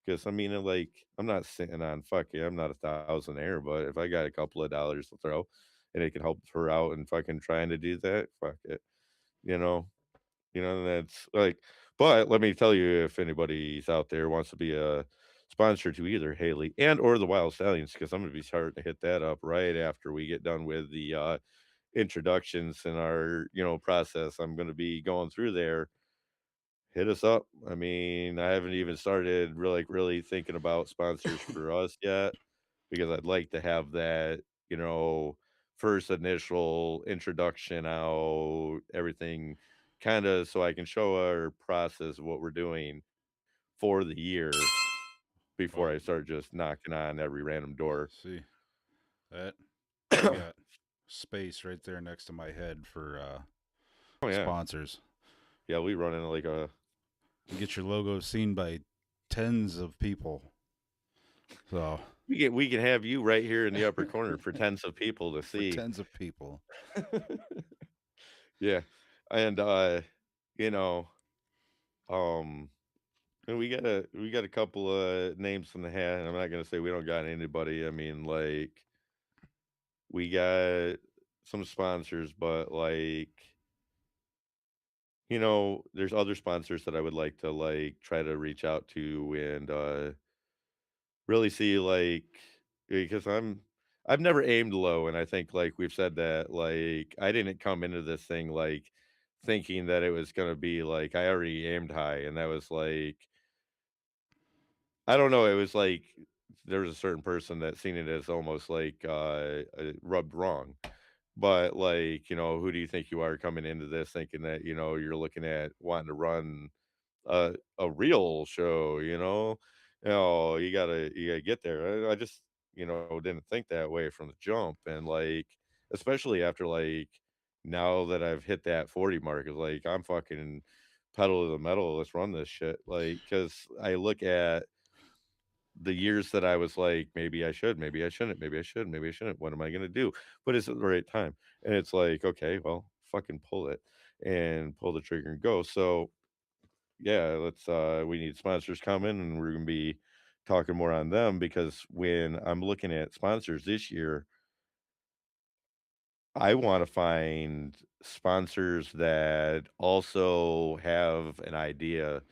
Because I mean, I'm not sitting on fucking, I'm not a thousandaire, but if I got a couple of dollars to throw and it can help her out and fucking trying to do that, fuck it. You know, that's like, but let me tell you, if anybody's out there wants to be a sponsor to either Haley and or the Wild Stallions, because I'm gonna be starting to hit that up right after we get done with the introductions in our process. I'm gonna be going through there. Hit us up. I mean, I haven't even started really thinking about sponsors for us yet because I'd like to have that, first initial introduction out, everything kind of so I can show our process of what we're doing for the year before Oh, I start just knocking on every random door. see that you got space right there next to my head for Oh yeah. sponsors. Yeah, we run into like a Get your logo seen by tens of people. So we can have you right here in the upper corner for tens of people to for see. tens of people. Yeah. And you know, um and we got a couple of names in the hat, and I'm not gonna say we don't got anybody. I mean, like, we got some sponsors, but, like, there's other sponsors that I would like to, like, try to reach out to and, really see, like because I've never aimed low, and I think, like, we've said that, like, I didn't come into this thing, like, thinking that it was gonna be, like I already aimed high, and that was, like I don't know, it was like there was a certain person that seen it as almost like, rubbed wrong, but, like, who do you think you are coming into this thinking that, you're looking at wanting to run a real show, you know? You gotta get there. I just, didn't think that way from the jump, and, like, especially after, like, now that I've hit that 40 mark, it's like, I'm fucking pedal to the metal, let's run this shit, like, because I look at the years that I was like, "Maybe I should, maybe I shouldn't, maybe I should, maybe I shouldn't. What am I gonna do? But is it the right time?" And it's like, "Okay, well, fucking pull it and pull the trigger and go." So, yeah, we need sponsors coming, and we're gonna be talking more on them because when I'm looking at sponsors this year, I wanna find sponsors that also have an idea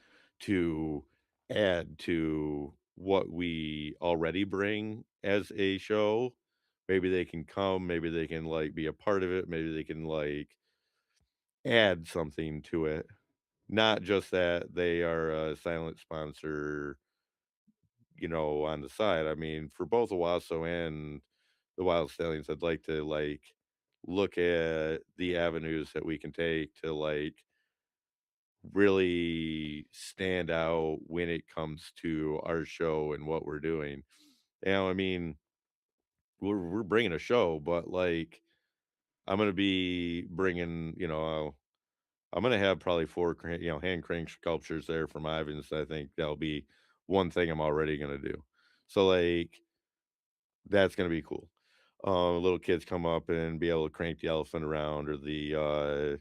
to add to what we already bring as a show. Maybe they can come, maybe they can, like, be a part of it, maybe they can, like, add something to it. Not just that they are a silent sponsor, on the side. I mean, for both Owasso and the Wild Stallions, I'd like to, like, look at the avenues that we can take to, like, really stand out when it comes to our show and what we're doing. I mean, we're bringing a show, but, like, I'm gonna be bringing, I'm gonna have probably 4 hand crank sculptures there from Ivan's. I think that'll be one thing I'm already gonna do. So, like, that's gonna be cool. Little kids come up and be able to crank the elephant around or the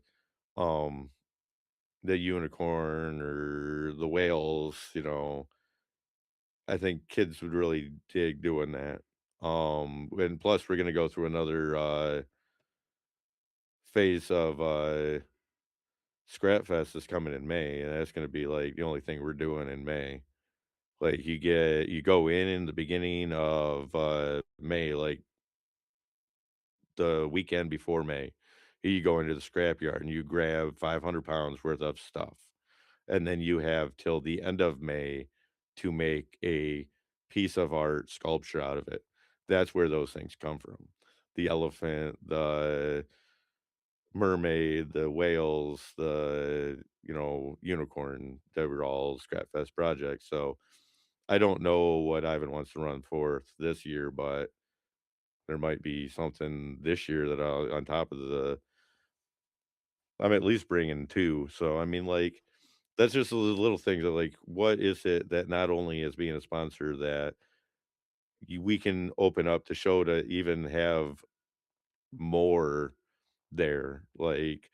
Um, the unicorn or the whales, I think kids would really dig doing that. And plus we're gonna go through another phase of Scrap Fest is coming in May, and that's gonna be like the only thing we're doing in May. Like you go in the beginning of May, like the weekend before May. You go into the scrap yard and you grab 500 pounds worth of stuff. And then you have till the end of May to make a piece of art sculpture out of it. That's where those things come from. The elephant, the mermaid, the whales, the unicorn, they were all Scrapfest projects. So I don't know what Ivan wants to run forth this year, but there might be something this year that I'll on top of I'm at least bringing 2. So, I mean, like, that's just the little things that, like, what is it that not only as being a sponsor that we can open up the show to even have more there, like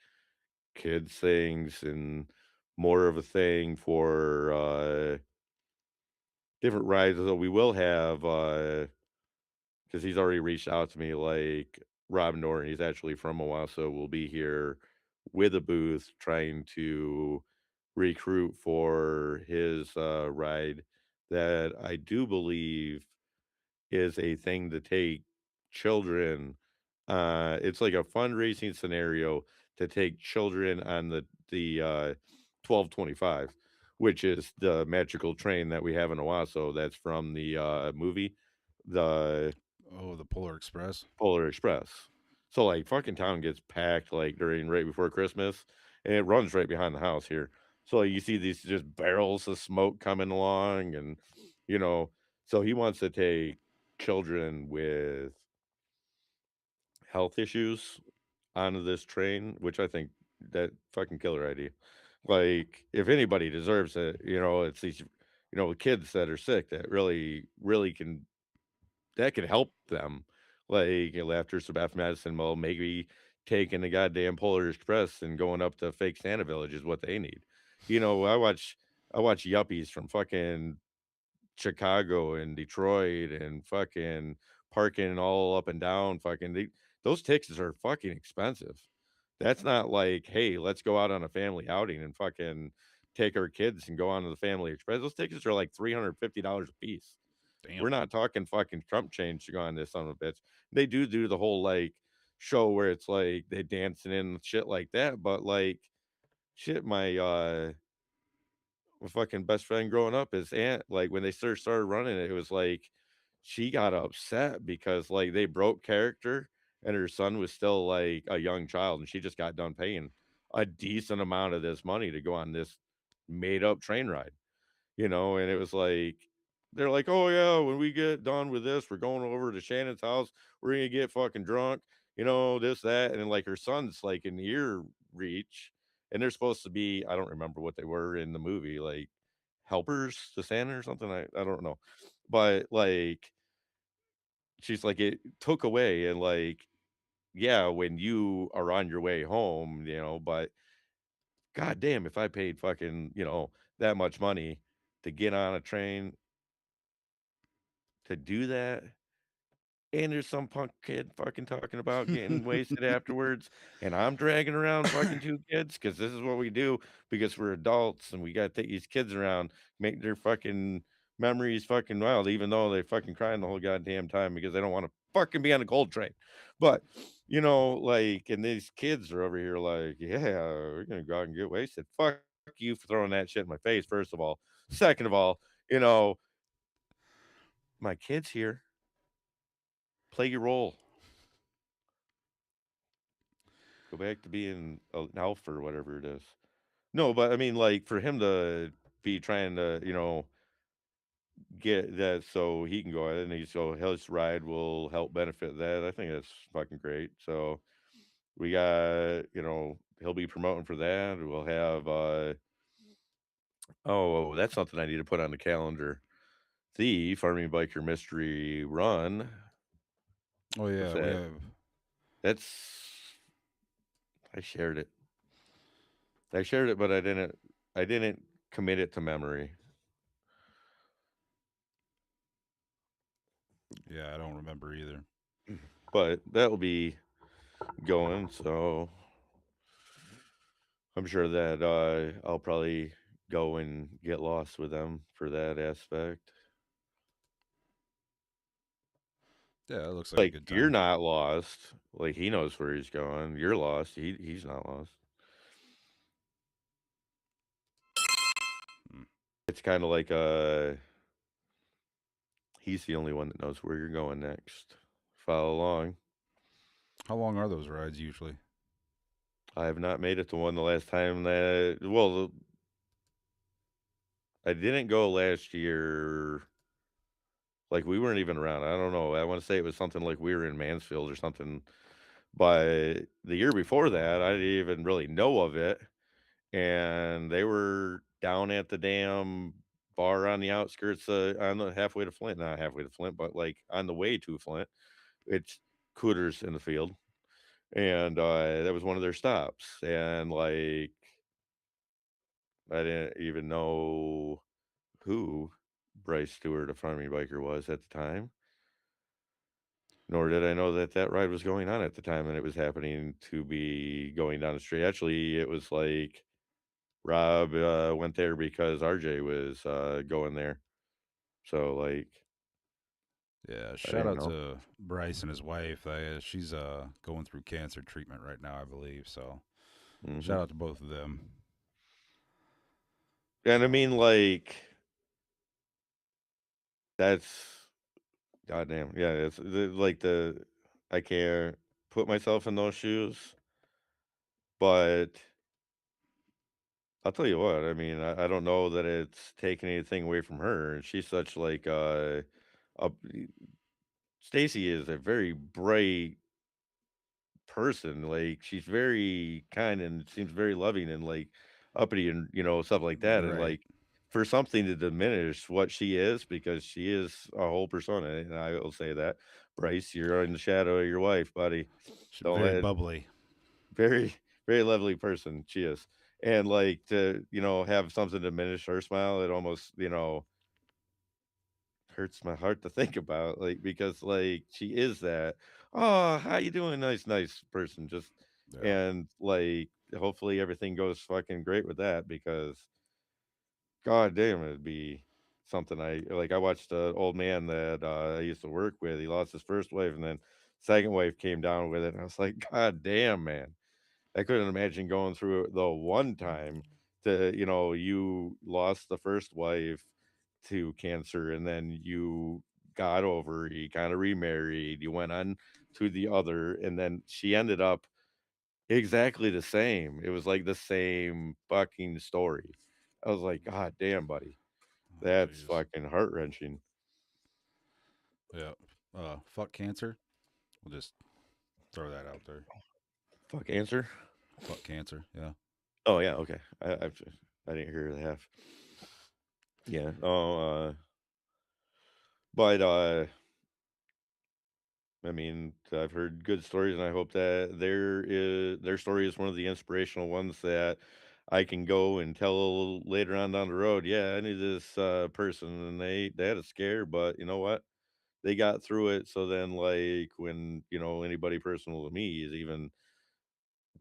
kids things and more of a thing for different rides. So we will have because he's already reached out to me, like, Rob Norton, he's actually from Owasso, will be here with a booth trying to recruit for his, ride that I do believe is a thing to take children, it's like a fundraising scenario to take children on the 1225, which is the magical train that we have in Owasso that's from the, movie, the Oh, the Polar Express. Polar Express. So, like, fucking town gets packed, like, during right before Christmas, and it runs right behind the house here. So, like, you see these just barrels of smoke coming along and, you know so he wants to take children with health issues onto this train, which I think that fucking killer idea. Like, if anybody deserves it, it's these, kids that are sick that really, really can help them. Like, after some bath medicine, well, maybe taking the goddamn Polar Express and going up to fake Santa Village is what they need. I watch yuppies from fucking Chicago and Detroit and fucking parking all up and down those tickets are fucking expensive. That's not like, "Hey, let's go out on a family outing and fucking take our kids and go on to the Family Express." Those tickets are like $350 a piece. We're Damn. not talking fucking Trump change to go on this son of a bitch. They do the whole, like, show where it's, like, they dancing and shit like that, but, like, shit, my fucking best friend growing up, his aunt, like, when they first started running it, it was like, she got upset because, like, they broke character and her son was still, like, a young child, and she just got done paying a decent amount of this money to go on this made up train ride. And it was like they're like, "Oh, yeah, when we get done with this, we're going over to Shannon's house. We're gonna get fucking drunk, this, that." And then, like, her son's, like, in ear reach, and they're supposed to be I don't remember what they were in the movie, like, helpers to Santa or something, I don't know. But, like, she's like, "It took away," and, like, yeah, when you are on your way home, but god damn, if I paid fucking, that much money to get on a train to do that, and there's some punk kid fucking talking about getting wasted afterwards, and I'm dragging around fucking 2 kids because this is what we do because we're adults and we gotta take these kids around, make their fucking memories fucking wild, even though they fucking crying the whole goddamn time because they don't wanna fucking be on the cold train. But, like, and these kids are over here like, "Yeah, we're gonna go out and get wasted." Fuck you for throwing that shit in my face, first of all. Second of all, my kid's here. Play your role. Go back to being an elf or whatever it is. No, but I mean, like, for him to be trying to, get that so he can go ahead and so his ride will help benefit that. I think that's fucking great. So we got, he'll be promoting for that. We'll have oh, that's something I need to put on the calendar. The Farming Biker Mystery Run. Oh What's yeah, we that? have. That's I shared it. I shared it, but I didn't commit it to memory. Yeah, I don't remember either. But that'll be going, so I'm sure that I'll probably go and get lost with them for that aspect. Yeah, it looks like a Like good you're time. not lost. Like he knows where he's going. You're lost. He's not lost. Hmm. It's kind of like he's the only one that knows where you're going next. Follow along. How long are those rides usually? I have not made it to one the last time that well, I didn't go last year. Like we weren't even around. I don't know. I want to say it was something like we were in Mansfield or something. But the year before that, I didn't even really know of it. And they were down at the damn bar on the outskirts, on the halfway to Flint, not halfway to Flint, but like on the way to Flint. It's Cooters in the field, and that was one of their stops. And like, I didn't even know who Bryce Stewart, a farming biker, was at the time. Nor did I know that that ride was going on at the time, and it was happening to be going down the street. Actually, it was like Rob went there because RJ was going there. So like, Yeah, I shout didn't out know. to Bryce and his wife. She's going through cancer treatment right now, I believe. So Hmm. shout out to both of them. And I Um, mean, like, that's goddamn. Yeah, it's like the I can't put myself in those shoes, but I'll tell you what. I mean, I don't know that it's taking anything away from her. And she's such like a Stacy is a very bright person. Like she's very kind and seems very loving and like uppity and stuff like that. And right. like for something to diminish what she is, because she is a whole persona, and I will say that. Bryce, you're in the shadow of your wife, buddy. She's Don't very let bubbly. very very lovely person she is. And like to have something diminish her smile, it almost hurts my heart to think about, like, because, like, she is that, "Oh, how you doing? Nice person," just Yeah. and, like, hopefully everything goes fucking great with that because god damn, it'd be something I watched an old man that, I used to work with, he lost his 1st wife, and then 2nd wife came down with it, and I was like, "God damn, man." I couldn't imagine going through it the one time you lost the first wife to cancer and then you got over, you kind of remarried, you went on to the other, and then she ended up exactly the same. It was like the same fucking story. I was like, God damn, buddy. Oh, That's jeez. fucking heart wrenching. Yeah. Fuck cancer. We'll just throw that out there. Fuck answer. Fuck cancer. Yeah. Oh yeah, okay. I didn't hear the half. Yeah. Oh, but I mean, I've heard good stories, and I hope that their story is one of the inspirational ones that I can go and tell later on down the road. Yeah, I knew this person, and they had a scare, but you know what? They got through it. So then, like when anybody personal to me is even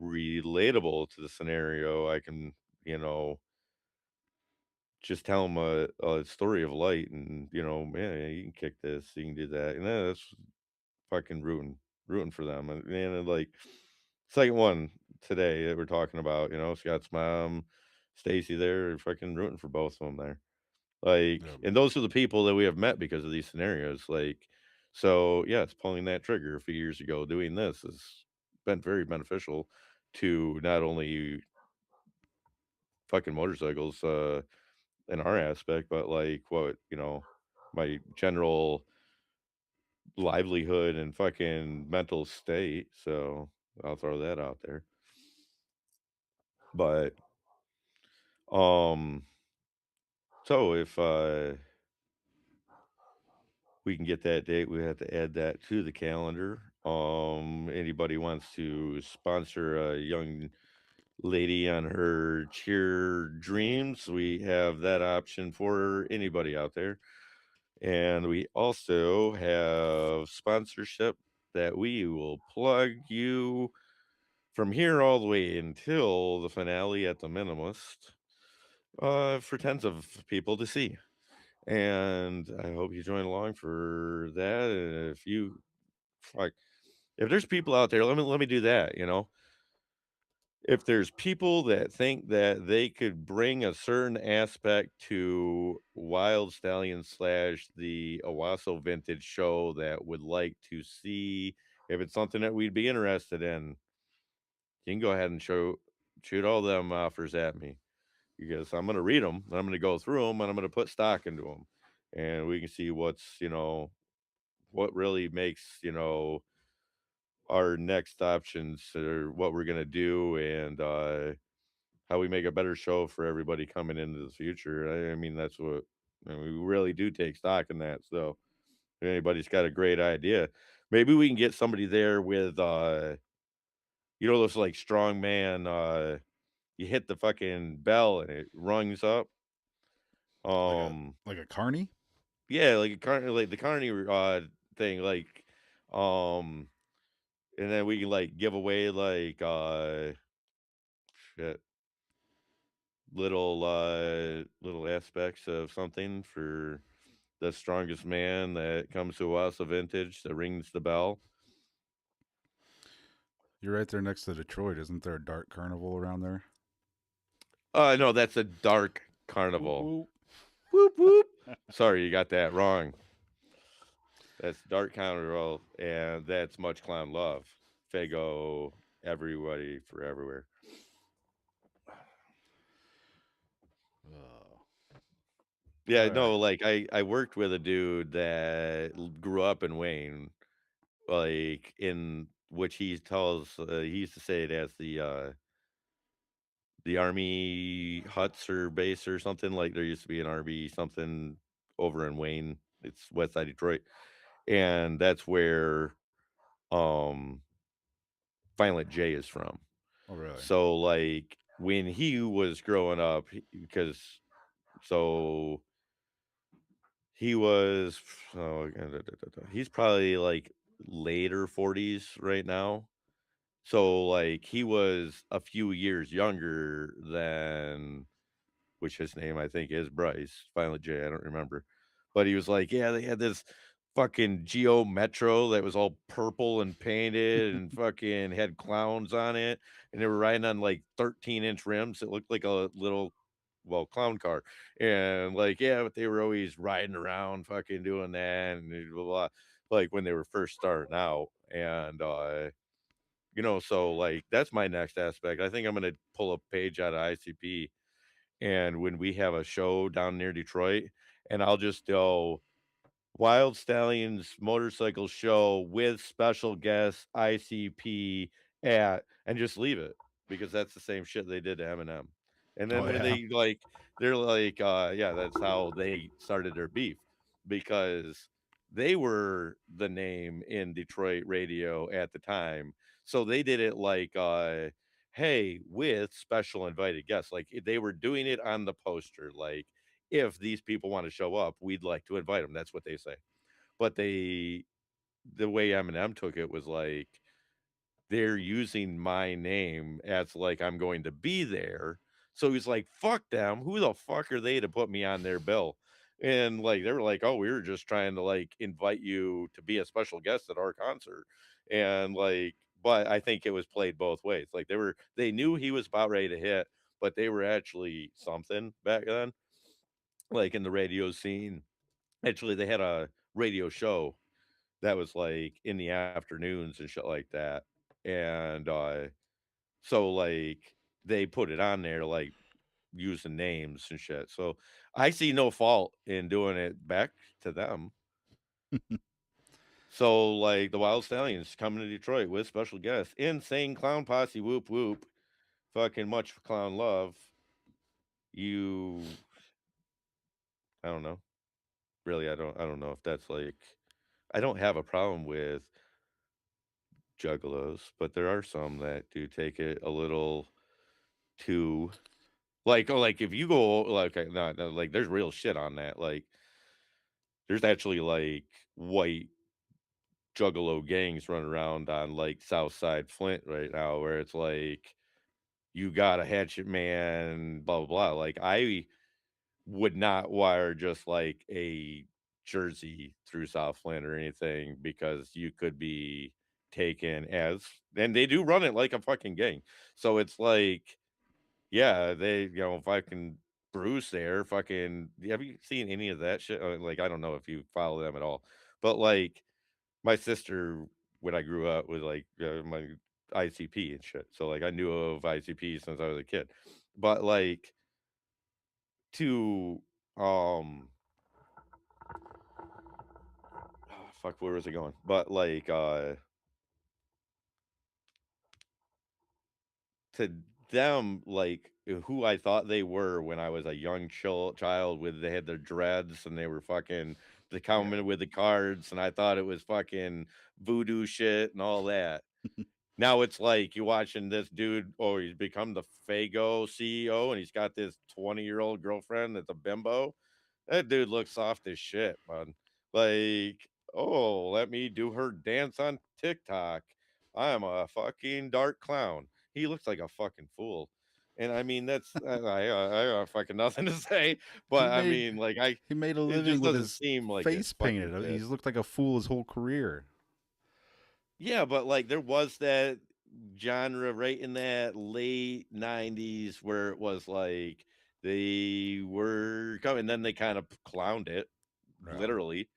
relatable to the scenario, I can you know just tell them a story of light, and man, you can kick this, you can do that, and that's fucking rooting for them, and like, second one today that we're talking about, Scott's mom, Stacy, there, fucking rooting for both of them there. Yeah. Like, and those are the people that we have met because of these scenarios, like, so, yeah, it's pulling that trigger a few years ago, doing this has been very beneficial to not only fucking motorcycles, in our aspect, but, like, my general livelihood and fucking mental state, so I'll throw that out there. But, um, so if, we can get that date, we have to add that to the calendar. Anybody wants to sponsor a young lady on her cheer dreams, we have that option for anybody out there. And we also have sponsorship that we will plug you from here all the way until the finale at the Minimalist for tens of people to see. And I hope you join along for that. And if you like, if there's people out there, let me do that. If there's people that think that they could bring a certain aspect to Wild Stallions slash the Owasso Vintage show that would like to see if it's something that we'd be interested in, you can go ahead and shoot all them offers at me because I'm gonna read them, and I'm gonna go through them, and I'm gonna put stock into them, and we can see what really makes our next options or what we're gonna do, and how we make a better show for everybody coming into the future. I mean, that's what I mean, we really do take stock in that. So if anybody's got a great idea, maybe we can get somebody there with those like strong man. You hit the fucking bell and it rungs up. like a Um, like a carny. yeah, like the carny thing, um, and then we can like give away like shit little aspects of something for the strongest man that comes to us, a vintage that rings the bell. You're right there next to Detroit. Isn't there a dark carnival around there? No, that's a dark Whoop carnival. whoop. Whoop whoop. Sorry, you got that wrong. That's dark carnival, and that's much clown love. Fago, everybody for everywhere. Oh, Yeah, all right. no, like I worked with a dude that grew up in Wayne, like in which he tells he used to say it as the army huts or base or something. Like there used to be an army something over in Wayne. It's west side Detroit, and that's where um Violent J is from. Oh, really? So like when he was growing up, because so he was he's probably like later 40s right now. So like he was a few years younger than which his name I think is Bryce, Violent J, I don't remember. But he was like, yeah, they had this fucking Geo Metro that was all purple and painted and fucking had clowns on it, and they were riding on like 13-inch rims. It looked like a little, well, clown car. And like, yeah, but they were always riding around, fucking doing that, and blah, blah, like when they were first starting out. And so like that's my next aspect. I think I'm gonna pull a page out of ICP and when we have a show down near Detroit, and I'll just go Wild Stallions motorcycle show with special guest ICP at and just leave it because that's the same shit they did to Eminem. And Oh then when yeah. they're like, yeah, that's how they started their beef because they were the name in Detroit radio at the time. So they did it like hey, with special invited guests. Like they were doing it on the poster, like if these people want to show up, we'd like to invite them. That's what they say. But the way Eminem took it was like they're using my name as like I'm going to be there. So he's like, fuck them. Who the fuck are they to put me on their bill? And like they were like, oh, we were just trying to like invite you to be a special guest at our concert. And like, but I think it was played both ways. Like they knew he was about ready to hit, but they were actually something back then, like in the radio scene. Actually, they had a radio show that was, like, in the afternoons and shit like that, and, so, like, they put it on there, like, using names and shit, so I see no fault in doing it back to them. So, like, the Wyld Stallions coming to Detroit with special guests, Insane Clown Posse, whoop whoop, fucking much clown love. You I don't know. Really, I don't know if that's, like I don't have a problem with juggalos, but there are some that do take it a little. to like, oh, like if you go like no, no, like there's real shit on that. Like there's actually like white juggalo gangs running around on like South Side Flint right now where it's like you got a hatchet man, blah blah blah. Like I would not wire just like a jersey through South Flint or anything because you could be taken as and they do run it like a fucking gang. So it's like, yeah, they fucking Bruce there, fucking have you seen any of that shit? Like I don't know if you follow them at all, but like my sister when I grew up was like my ICP and shit. So like I knew of ICP since I was a kid. But like to um fuck, where was it going? But like to them, like who I thought they were when I was a young child with they had their dreads and they were fucking the Yeah. coming with the cards and I thought it was fucking voodoo shit and all that. Now it's like you watching this dude, oh, he's become the Fago CEO and he's got this 20-year-old girlfriend that's a bimbo. That dude looks soft as shit, man. Like, oh, let me do her dance on TikTok. I'm a fucking dark clown. He looks like a fucking fool. And I mean, that's I got fucking nothing to say, He but I made mean, he made a it living just with doesn't his seem like it's face fucking painted. fit. He's looked like a fool his whole career. Yeah, but like there was that genre right in that late 90s where it was like they were coming, then they kind of clowned it, Yeah. literally.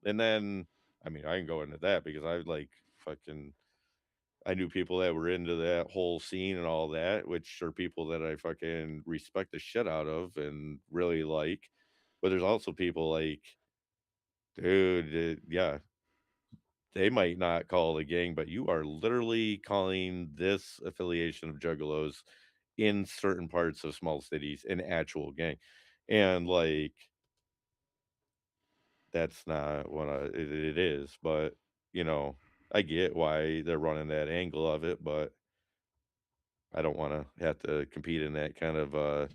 And then, I mean, I can go into that because I like fucking, I knew people that were into that whole scene and all that, which are people that I fucking respect the shit out of and really like. But there's also people like, dude, yeah, they might not call it a gang, but you are literally calling this affiliation of juggalos in certain parts of small cities an actual gang. And like that's not what it is, but you know, I get why they're running that angle of it, but I don't want to have to compete in that kind of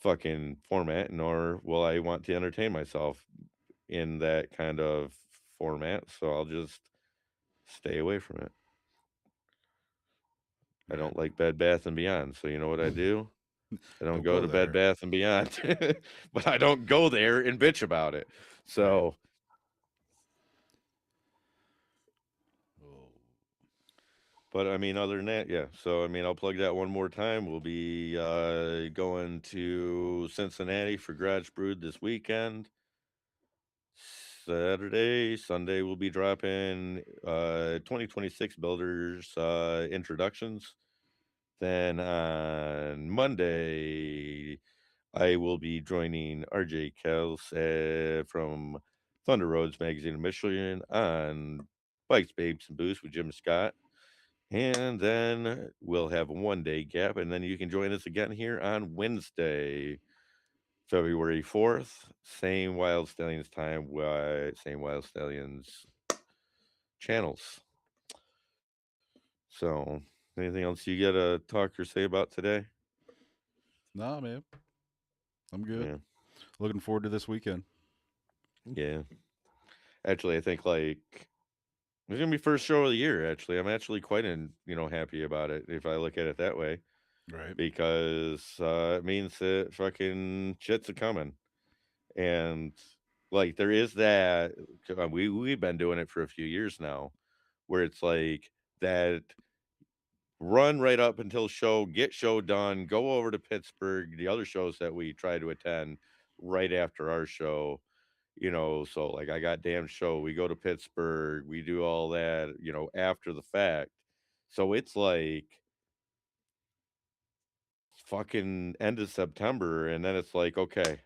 fucking format, nor will I want to entertain myself in that kind of format. So I'll just stay away from it. I Right. don't like Bed Bath& and Beyond, so you know what I do? I don't Don't go go to Bed there. Bath& and Beyond, but I don't go there and bitch about it. Right. So, Oh. but I mean, other than that, yeah. So, I mean, I'll plug that one more time. We'll be going to Cincinnati for Garage Brewed this weekend. Saturday, Sunday, we'll be dropping 2026 builders introductions. Then on Monday, I will be joining RJ Kels from Thunder Roads Magazine of Michigan on Bikes, Babes, and Booze with Jim Scott. And then we'll have a 1 day gap, and then you can join us again here on Wednesday, February 4th. Same Wild Stallions time, same Wild Stallions channels. So, anything else you got to talk or say about today? Nah, man. I'm good. Yeah. Looking forward to this weekend. Yeah. Actually, I think like it's gonna be first show of the year. Actually, I'm actually quite happy about it if I look at it that way Right. because it means that fucking shit's a coming, and like there is that we've been doing it for a few years now, where it's like that run right up until show, get show done, go over to Pittsburgh, the other shows that we try to attend right after our show. So like I got damn show, we go to Pittsburgh, we do all that, after the fact. So it's like fucking end of September, and then it's like, okay,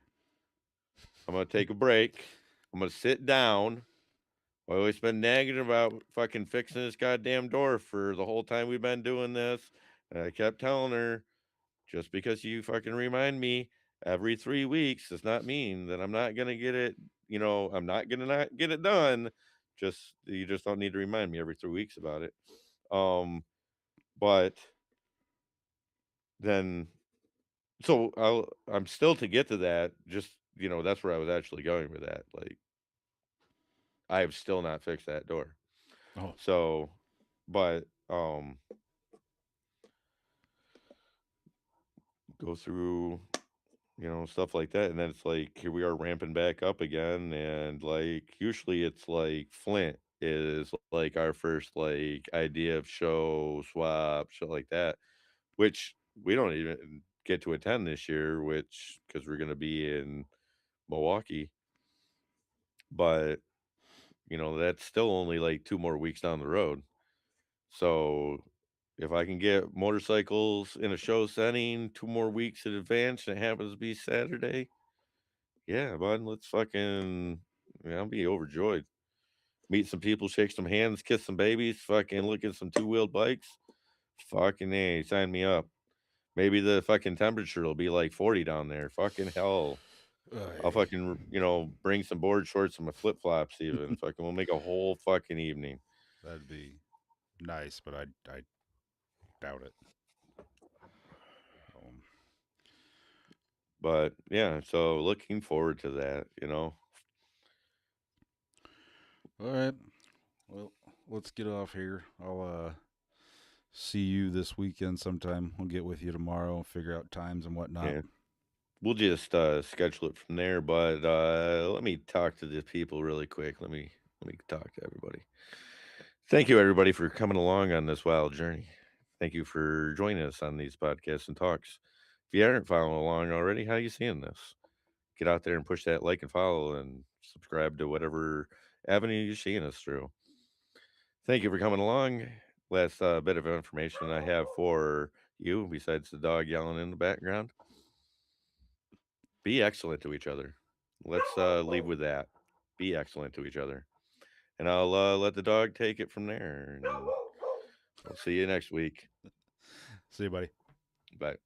I'm gonna take a break. I'm gonna sit down. I always been nagging about fucking fixing this goddamn door for the whole time we've been doing this. And I kept telling her, just because you fucking remind me every 3 weeks does not mean that I'm not gonna get it. I'm not gonna not get it done. Just you just don't need to remind me every 3 weeks about it. Um, but then I'm still to get to that. Just that's where I was actually going with that. Like I have still not fixed that door. Oh, So, but go through stuff like that, and then it's like here we are ramping back up again, and like usually it's like Flint is like our first like idea of show swap shit like that, which we don't even get to attend this year, which because we're gonna be in Milwaukee, but that's still only like 2 more weeks down the road. So if I can get motorcycles in a show setting 2 more weeks in advance and it happens to be Saturday, yeah, bud, let's fucking I'll be overjoyed. Meet some people, shake some hands, kiss some babies, fucking look at some two-wheeled bikes. Fucking A, sign me up. Maybe the fucking temperature will be like 40 down there. Fucking hell. I'll ay, fucking, bring some board shorts and my flip flops even. Fucking we'll make a whole fucking evening. that'd be nice, but I doubt it. Um, But yeah, so looking forward to that. all right. Well, let's get off here. I'll see you this weekend sometime. I'll get with you tomorrow, figure out times and whatnot. Yeah. We'll just schedule it from there, but let me talk to the people really quick. Let me talk to everybody. Thank you everybody for coming along on this wild journey. Thank you for joining us on these podcasts and talks. If you aren't following along already, how you seeing this? Get out there and push that like and follow and subscribe to whatever avenue you're seeing us through. Thank you for coming along. Last bit of information I have for you, besides the dog yelling in the background, be excellent to each other. Let's leave with that. Be excellent to each other. And I'll let the dog take it from there. And we'll see you next week. See you, buddy. Bye.